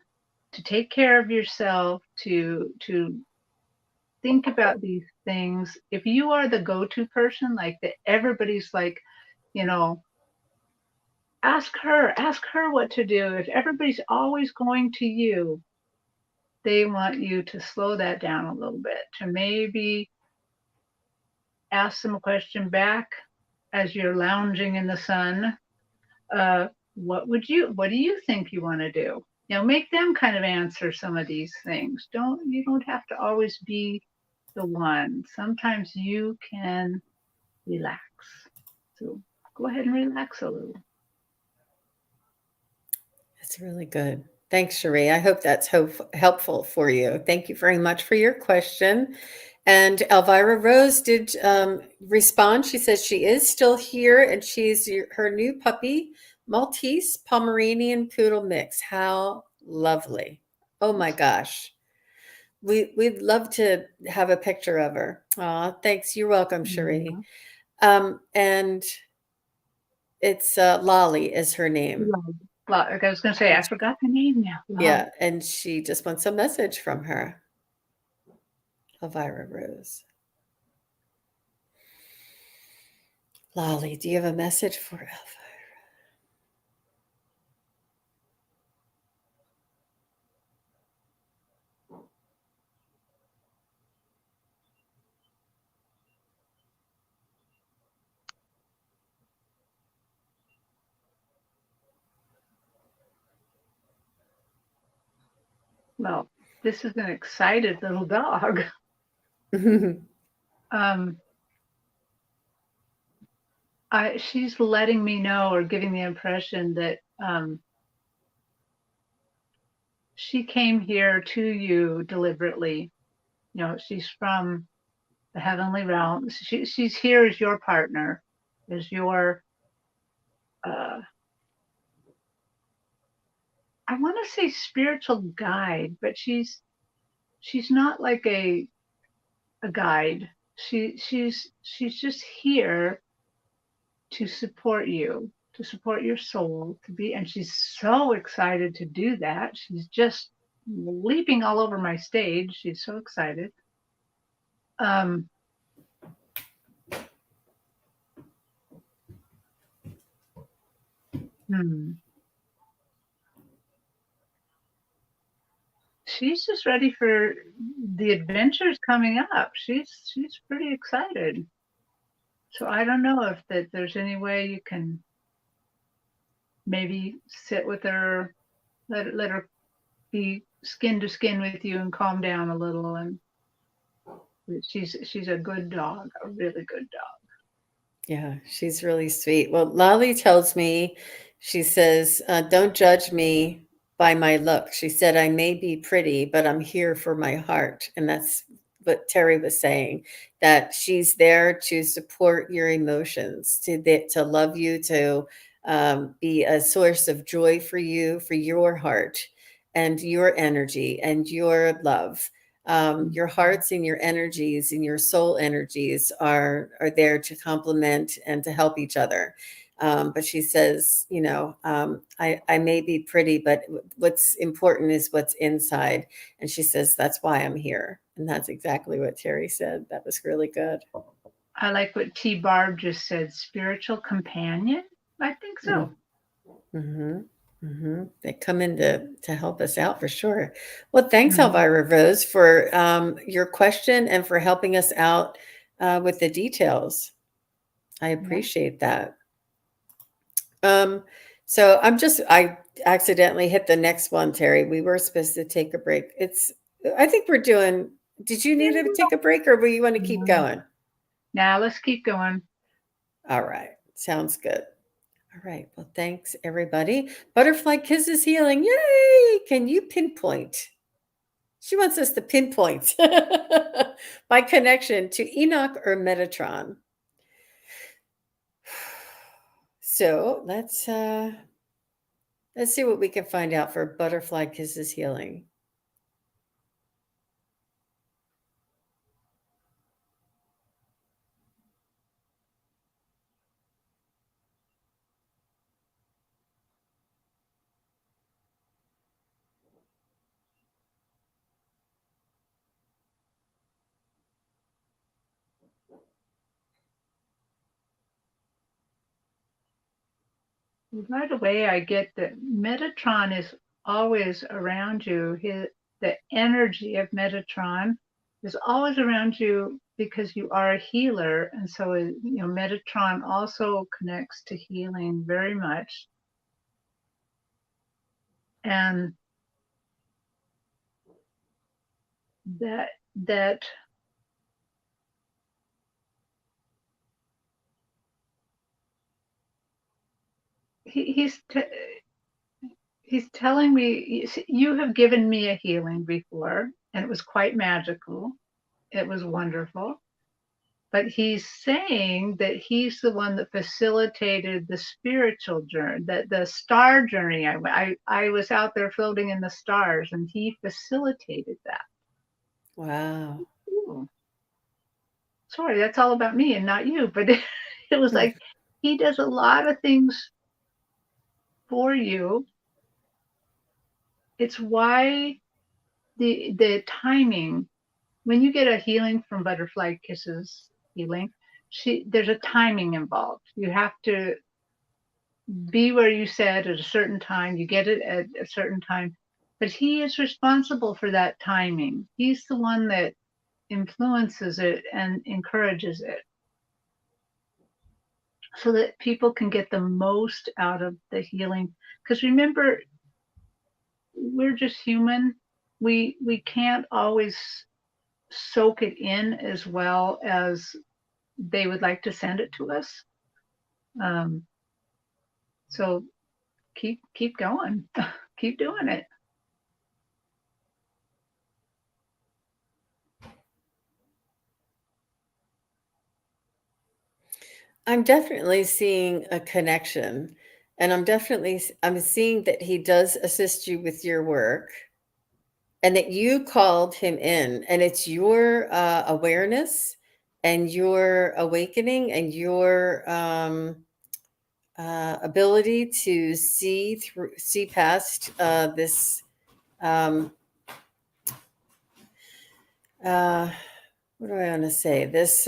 to take care of yourself, to think about these things. If you are the go-to person, like that, everybody's like, you know, ask her what to do. If everybody's always going to you, they want you to slow that down a little bit, to maybe ask them a question back as you're lounging in the sun. What do you think you want to do? Make them kind of answer some of these things. You don't have to always be the one. Sometimes you can relax. So go ahead and relax a little. That's really good. Thanks, Cherie. I hope that's helpful for you. Thank you very much for your question. And Elvira Rose did respond. She says she is still here and she's her new puppy, Maltese Pomeranian Poodle mix. How lovely. Oh my gosh. We'd love to have a picture of her. Aw, thanks. You're welcome, Cherie. And it's Lolly is her name. Like I was going to say, I forgot the name now. Yeah, and she just wants a message from her. Elvira Rose. Lolly, do you have a message for Elvira? Well, this is an excited little dog. She's letting me know, or giving the impression that she came here to you deliberately. She's from the heavenly realm. She's here as your partner, as your I want to say spiritual guide, but she's not like a guide. She's just here to support you, to support your soul, and she's so excited to do that. She's just leaping all over my stage. She's so excited. She's just ready for the adventures coming up. She's pretty excited. So I don't know if there's any way you can maybe sit with her, let her be skin to skin with you and calm down a little. And she's a good dog, a really good dog. Yeah, she's really sweet. Well, Lolly tells me, she says, don't judge me by my look. She said, I may be pretty, but I'm here for my heart. And that's what Terri was saying, that she's there to support your emotions, to love you, to be a source of joy for you, for your heart and your energy and your love. Your hearts and your energies and your soul energies are there to complement and to help each other. But she says, I may be pretty, but what's important is what's inside. And she says, that's why I'm here. And that's exactly what Terri said. That was really good. I like what T. Barb just said, spiritual companion. I think so. Mm-hmm. Mm-hmm. They come in to help us out for sure. Well, thanks, Elvira Rose, for your question and for helping us out with the details. I appreciate that. So I accidentally hit the next one, Terri. We were supposed to take a break. I think we're doing, did you need to take a break or will you want to keep going? Now let's keep going. All right. Sounds good. All right. Well, thanks, everybody. Butterfly Kisses Healing. Yay! Can you pinpoint? She wants us to pinpoint my connection to Enoch or Metatron. So let's see what we can find out for butterfly kisses healing. Right away, I get that Metatron is always around you. The energy of Metatron is always around you because you are a healer, and so Metatron also connects to healing very much. And that he's telling me, you have given me a healing before, and it was quite magical. It was wonderful. But he's saying that he's the one that facilitated the spiritual journey, the star journey. I was out there floating in the stars, and he facilitated that. Wow. Ooh. Sorry, that's all about me and not you. But it was like he does a lot of things for you. It's why the timing, when you get a healing from Butterfly Kisses healing, there's a timing involved. You have to be where you said at a certain time, you get it at a certain time, but he is responsible for that timing. He's the one that influences it and encourages it so that people can get the most out of the healing. Because remember, we're just human. We can't always soak it in as well as they would like to send it to us. So keep going, keep doing it. I'm definitely seeing a connection, and I'm seeing that he does assist you with your work, and that you called him in, and it's your awareness and your awakening and your ability to see past this uh, what do I want to say? This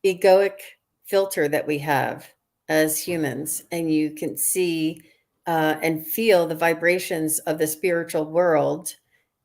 egoic filter that we have as humans, and you can see and feel the vibrations of the spiritual world.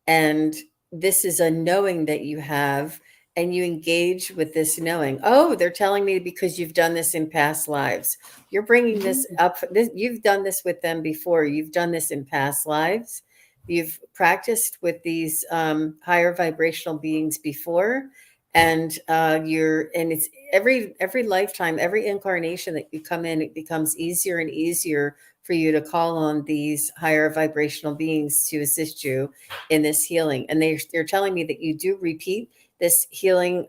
And this is a knowing that you have, and you engage with this knowing. Oh, they're telling me because you've done this in past lives. You're bringing this up. You've done this with them before. You've done this in past lives. You've practiced with these higher vibrational beings before, and it's every lifetime, every incarnation that you come in, it becomes easier and easier for you to call on these higher vibrational beings to assist you in this healing. And they're telling me that you do repeat this healing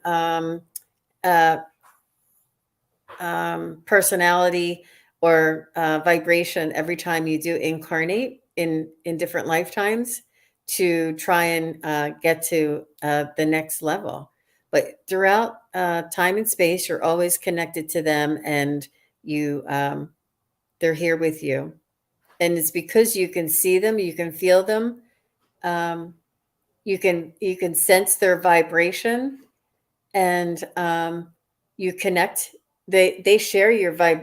personality or vibration every time you do incarnate in different lifetimes to try and get to the next level. But throughout time and space, you're always connected to them, and they're here with you. And it's because you can see them, you can feel them, um, you can sense their vibration, and you connect. They share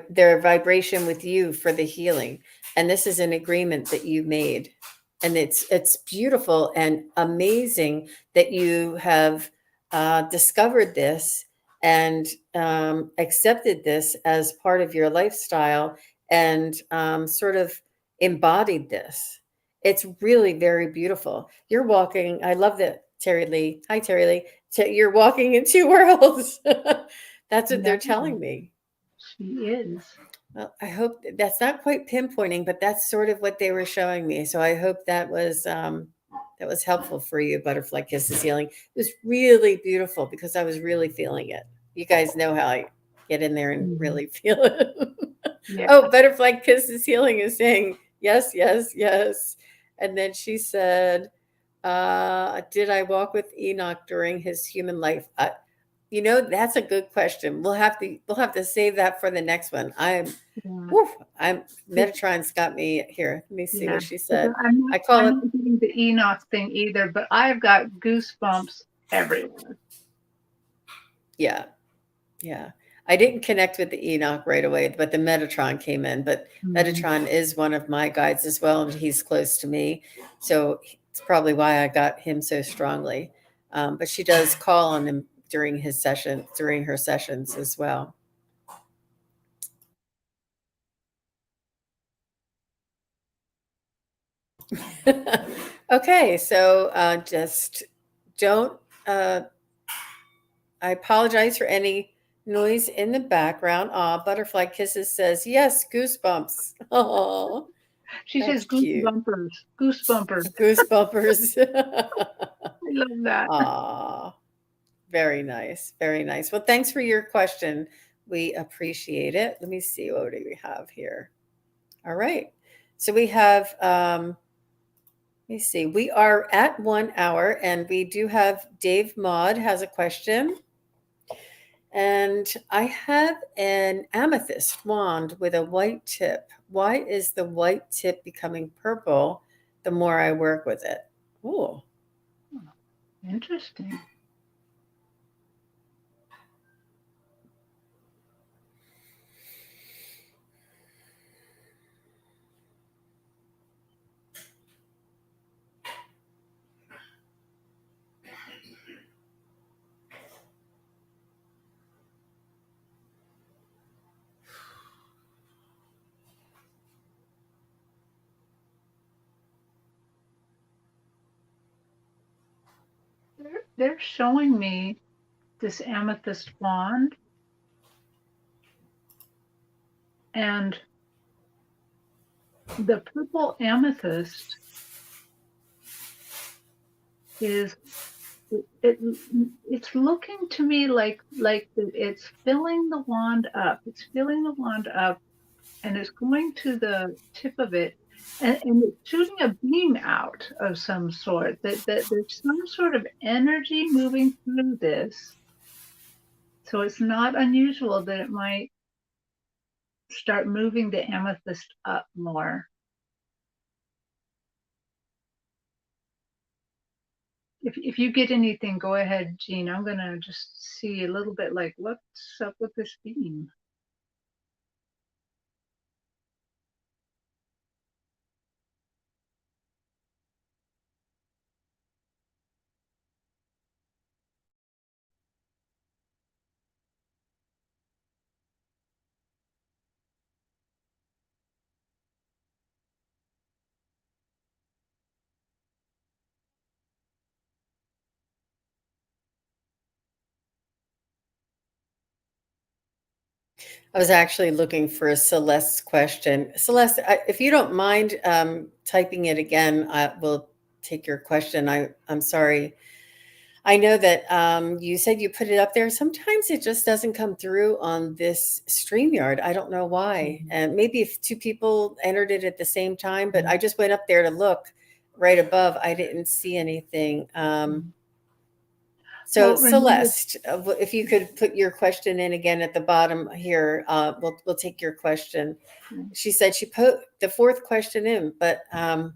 their vibration with you for the healing, and this is an agreement that you made, and it's beautiful and amazing that you have discovered this and accepted this as part of your lifestyle, and sort of embodied this. It's really very beautiful. You're walking. I love that, Terry Lee. Hi, Terry Lee. You're walking in two worlds. That's what they're telling me. She is. Well, I hope that's not quite pinpointing, but that's sort of what they were showing me. So I hope that was helpful for you, Butterfly Kisses Healing. It was really beautiful because I was really feeling it. You guys know how I get in there and really feel it. Yeah. Oh, Butterfly Kisses Healing is saying yes, yes, yes. And then she said, did I walk with Enoch during his human life? That's a good question. We'll have to save that for the next one. Yeah. Whew, I'm Metatron's got me here. Let me see Yeah. what she Because said. I'm not I call I'm it, not getting the Enoch thing either, but I've got goosebumps everywhere. yeah, yeah. I didn't connect with the Enoch right away, but the Metatron came in. But Mhm. Metatron is one of my guides as well, and he's close to me. So it's probably why I got him so strongly. But she does call on him during her sessions as well. Okay, so just don't. I apologize for any noise in the background. Butterfly Kisses says yes, goosebumps. Oh, She that's says cute. goosebumpers. Goosebumpers. Goosebumpers. I love that. Aw, very nice, very nice. Well, thanks for your question. We appreciate it. Let me see, what do we have here? All right. So we have let me see. We are at 1 hour, and we do have Dave Maud has a question. And I have an amethyst wand with a white tip. Why is the white tip becoming purple the more I work with it? Ooh. Interesting. They're showing me this amethyst wand, and the purple amethyst is it, it's looking to me like it's filling the wand up. It's filling the wand up, and it's going to the tip of it, and it's shooting a beam out of some sort. That there's some sort of energy moving through this, so it's not unusual that it might start moving the amethyst up more. If you get anything, go ahead, Jean. I'm gonna just see a little bit like what's up with this beam. I was actually looking for a Celeste's question. Celeste, if you don't mind typing it again, I will take your question. I'm sorry. I know that you said you put it up there. Sometimes it just doesn't come through on this StreamYard. I don't know why. Mhm. And maybe if two people entered it at the same time, but Mhm. I just went up there to look right above. I didn't see anything. Mhm. So Well, remember, Celeste, if you could put your question in again at the bottom here, we'll take your question. She said she put the fourth question in, but mhm.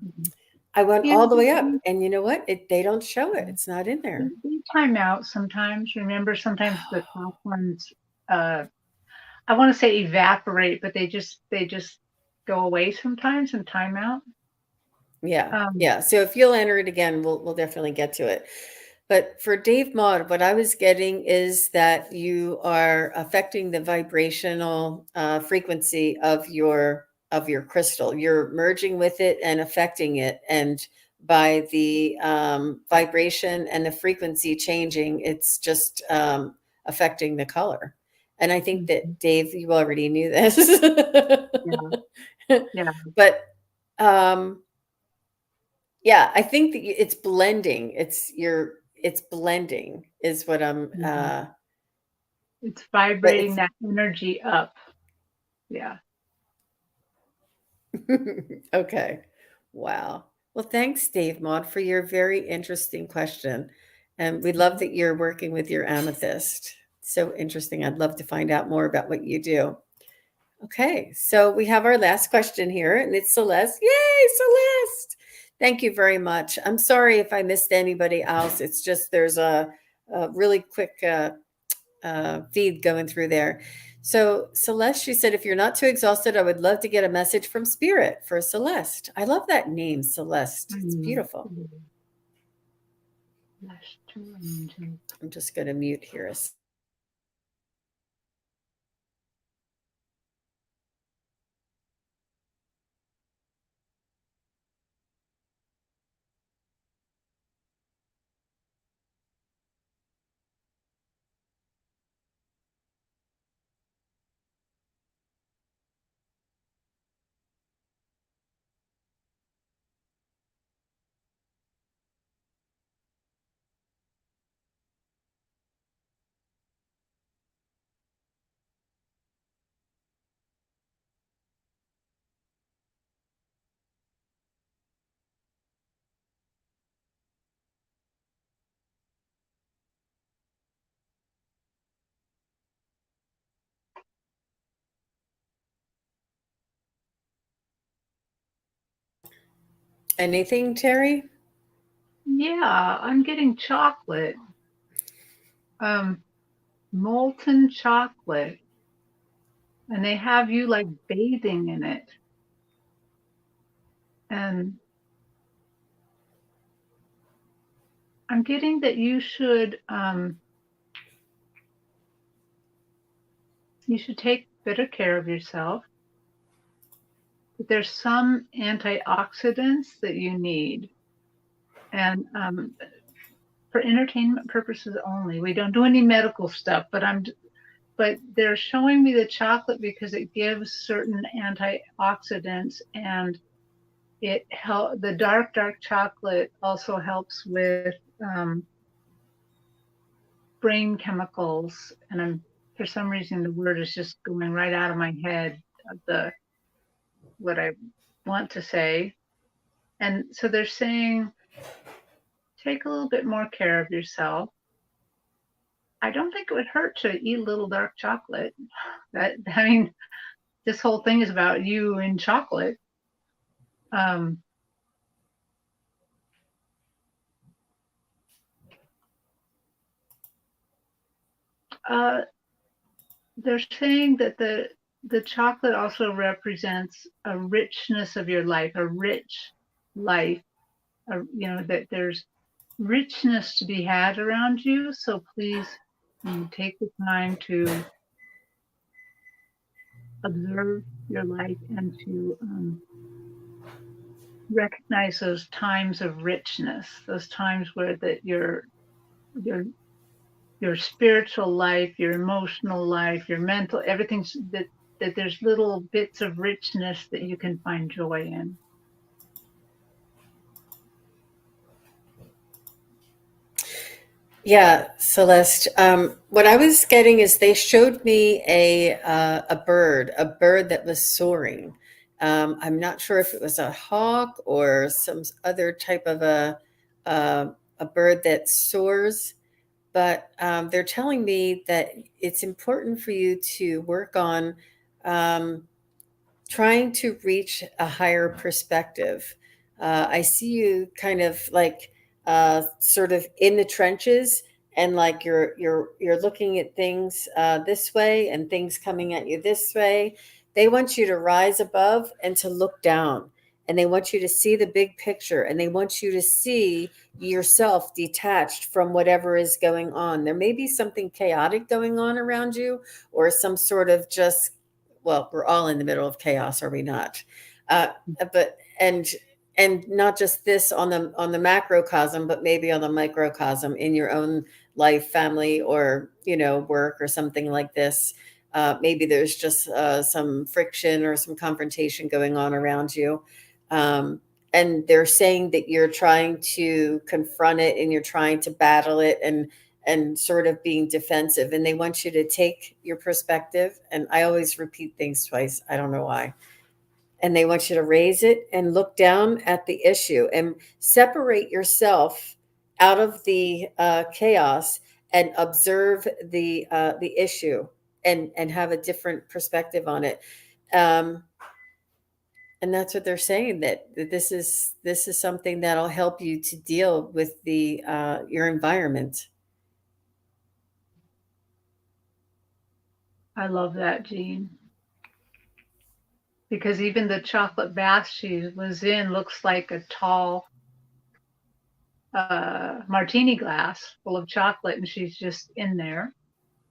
I went Yeah, all the way up, and you know what? They don't show it. they, It's not in there. they time out sometimes. Remember, sometimes the top ones, uh, I want to say evaporate, but they just go away sometimes and time out. Yeah, Um, yeah. So if you'll enter it again, we'll definitely get to it. But for Dave Maud, what I was getting is that you are affecting the vibrational frequency of your crystal. You're merging with it and affecting it, and by the vibration and the frequency changing, it's just affecting the color. And I think that mhm. Dave, you already knew this, Yeah, yeah. but um, yeah, I think that it's blending. It's blending is what I'm Mhm. It's but vibrating it's that energy up. Yeah. Okay. Wow. Well, thanks, Dave Maud, for your very interesting question. And we love that you're working with your amethyst. So interesting. I'd love to find out more about what you do. Okay, so we have our last question here, and it's Celeste. Yay, Celeste! Thank you very much. I'm sorry if I missed anybody else. It's just there's a really quick feed going through there. So Celeste, she said, if you're not too exhausted, I would love to get a message from Spirit for Celeste. I love that name, Celeste. It's beautiful. I'm just going to mute here. Anything, Terri? Yeah, I'm getting chocolate. Molten chocolate. And they have you like bathing in it. And I'm getting that you should take better care of yourself. But there's some antioxidants that you need. And for entertainment purposes only. We don't do any medical stuff, but they're showing me the chocolate because it gives certain antioxidants, and the dark chocolate also helps with brain chemicals. And for some reason the word is just going right out of my head, what I want to say. And so they're saying, take a little bit more care of yourself. I don't think it would hurt to eat a little dark chocolate. This whole thing is about you and chocolate. They're saying that the chocolate also represents a richness of your life, a rich life, that there's richness to be had around you. So please take the time to observe your life and to recognize those times of richness, those times where your spiritual life, your emotional life, your mental, everything's that there's little bits of richness that you can find joy in. Yeah, Celeste. What I was getting is they showed me a bird that was soaring. I'm not sure if it was a hawk or some other type of a bird that soars, but they're telling me that it's important for you to work on um, trying to reach a higher perspective. I see you kind of like sort of in the trenches, and like you're looking at things this way and things coming at you this way. They want you to rise above and to look down, and they want you to see the big picture, and they want you to see yourself detached from whatever is going on. There may be something chaotic going on around you, or some sort of just, well, we're all in the middle of chaos, are we not? Uh, but and not just this on the macrocosm, but maybe on the microcosm in your own life, family, or work or something like this. Maybe there's just some friction or some confrontation going on around you. And they're saying that you're trying to confront it and you're trying to battle it, and sort of being defensive, and they want you to take your perspective. And I always repeat things twice, I don't know why. and they want you to raise it and look down at the issue and separate yourself out of the chaos and observe the issue and have a different perspective on it. Um, and that's what they're saying, that this is something that'll help you to deal with the your environment. I love that, Jean. Because even the chocolate bath she was in looks like a tall martini glass full of chocolate, and she's just in there.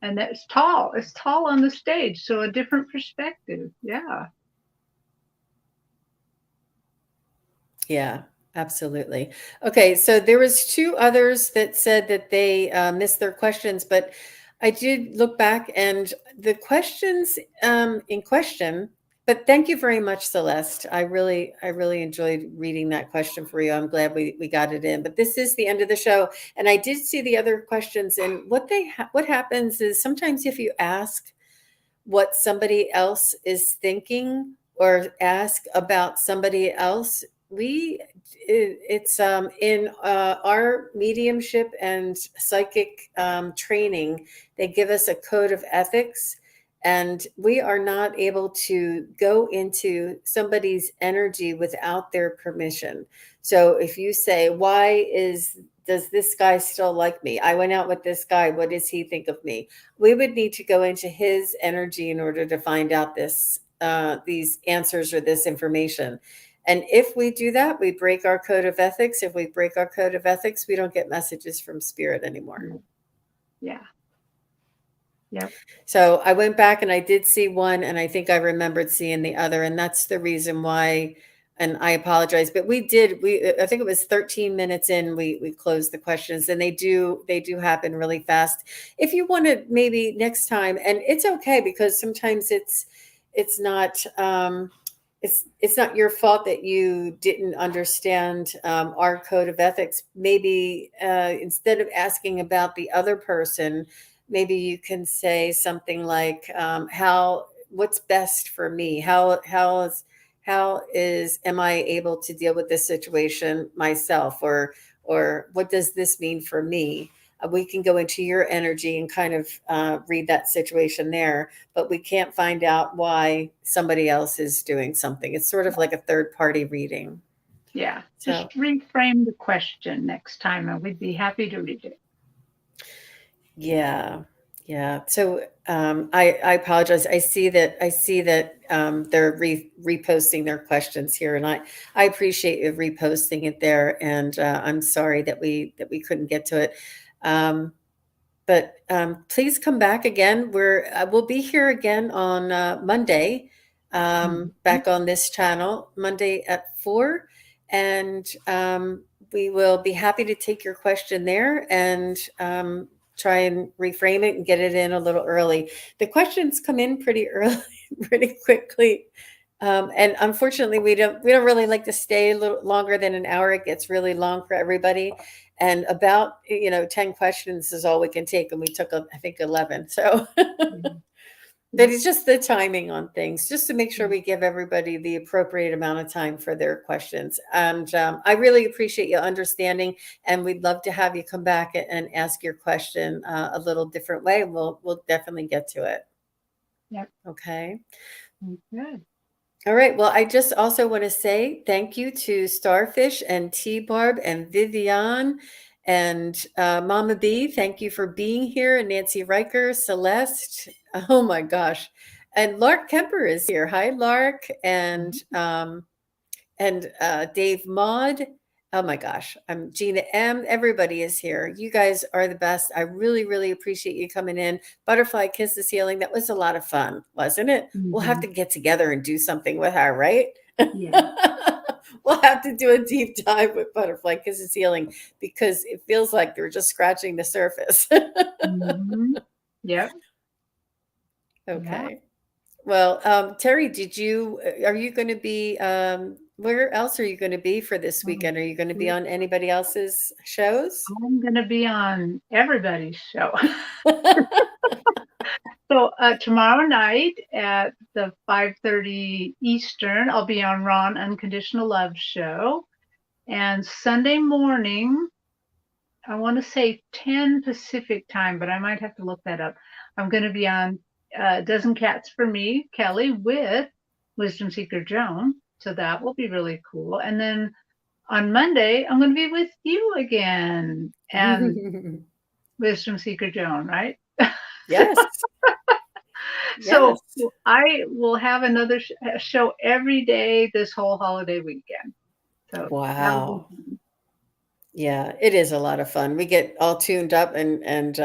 And that's tall. It's tall on the stage, so a different perspective. Yeah. Yeah, absolutely. Okay, so there was two others that said that they missed their questions, but I did look back and the questions in question. But thank you very much, Celeste. I really enjoyed reading that question for you. I'm glad we got it in. But this is the end of the show, and I did see the other questions. And what happens is sometimes if you ask what somebody else is thinking or ask about somebody else, it's in our mediumship and psychic training, they give us a code of ethics, and we are not able to go into somebody's energy without their permission. So if you say, why does this guy still like me? I went out with this guy, what does he think of me? We would need to go into his energy in order to find out these answers or this information. And if we do that, we break our code of ethics. If we break our code of ethics, we don't get messages from spirit anymore. Yeah. Yep. So I went back and I did see one, and I think I remembered seeing the other, and that's the reason why. And I apologize, but I think it was 13 minutes in, we closed the questions, and they do happen really fast. If you want to, maybe next time, and it's okay, because sometimes it's not it's not your fault that you didn't understand our code of ethics. Maybe instead of asking about the other person, maybe you can say something like, what's best for me? How is am I able to deal with this situation myself, or what does this mean for me? We can go into your energy and kind of read that situation there, but we can't find out why somebody else is doing something. It's sort of like a third party reading. Yeah. So Just reframe the question next time, and we'd be happy to read it. yeah, yeah. So I apologize. I see that they're reposting their questions here, and I appreciate you reposting it there. And I'm sorry that we couldn't get to it. But please come back again. We'll be here again on Monday, back on this channel, Monday at 4, and we will be happy to take your question there and try and reframe it and get it in a little early. The questions come in pretty early, pretty quickly. And unfortunately, we don't really like to stay a little longer than an hour. It gets really long for everybody. And about 10 questions is all we can take, and we took I think 11. So but it's just the timing on things, just to make sure we give everybody the appropriate amount of time for their questions. And I really appreciate you understanding, and we'd love to have you come back and ask your question a little different way. We'll definitely get to it. Yep. Okay. Good. All right. Well, I just also want to say thank you to Starfish and T-Barb and Vivian and Mama B. Thank you for being here. And Nancy Riker, Celeste. Oh my gosh. And Lark Kemper is here. Hi, Lark. And Dave Maud. Oh my gosh. I'm Gina M. Everybody is here. You guys are the best. I really, really appreciate you coming in. Butterfly Kisses Healing. That was a lot of fun, wasn't it? We'll have to get together and do something with her, right? Yeah. We'll have to do a deep dive with Butterfly Kisses Healing, because it feels like they're just scratching the surface. Yep. Okay. Yeah. Well, Terri, are you going to be, where else are you going to be for this weekend? Are you going to be on anybody else's shows? I'm going to be on everybody's show. So tomorrow night at the 5:30 Eastern, I'll be on Ron Unconditional Love show. And Sunday morning, I want to say 10 Pacific time, but I might have to look that up. I'm going to be on Dozen Cats for Me, Kelly, with Wisdom Seeker Joan. So that will be really cool. And then on Monday, I'm going to be with you again and Wisdom Seeker Joan, right? Yes. So Yes. I will have another show every day this whole holiday weekend. So that'll be Wow. fun. Yeah, it is a lot of fun. We get all tuned up and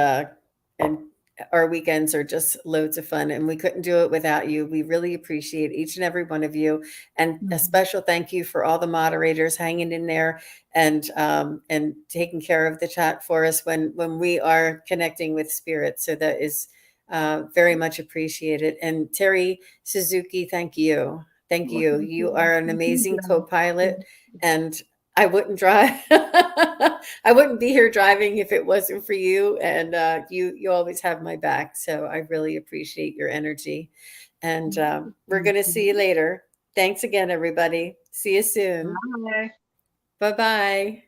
our weekends are just loads of fun and we couldn't do it without you. We really appreciate each and every one of you. And a Mhm. special thank you for all the moderators hanging in there and taking care of the chat for us when we are connecting with spirit. So that is very much appreciated. And Terri Suzuki, thank you. Thank Well, you. thank You you. are an Thank you, amazing Jen. co-pilot and I wouldn't drive. I wouldn't be here driving if it wasn't for you. And you always have my back. So I really appreciate your energy. And we're Thank going to see you you. later. Thanks again, everybody. See you soon. Bye. Bye bye.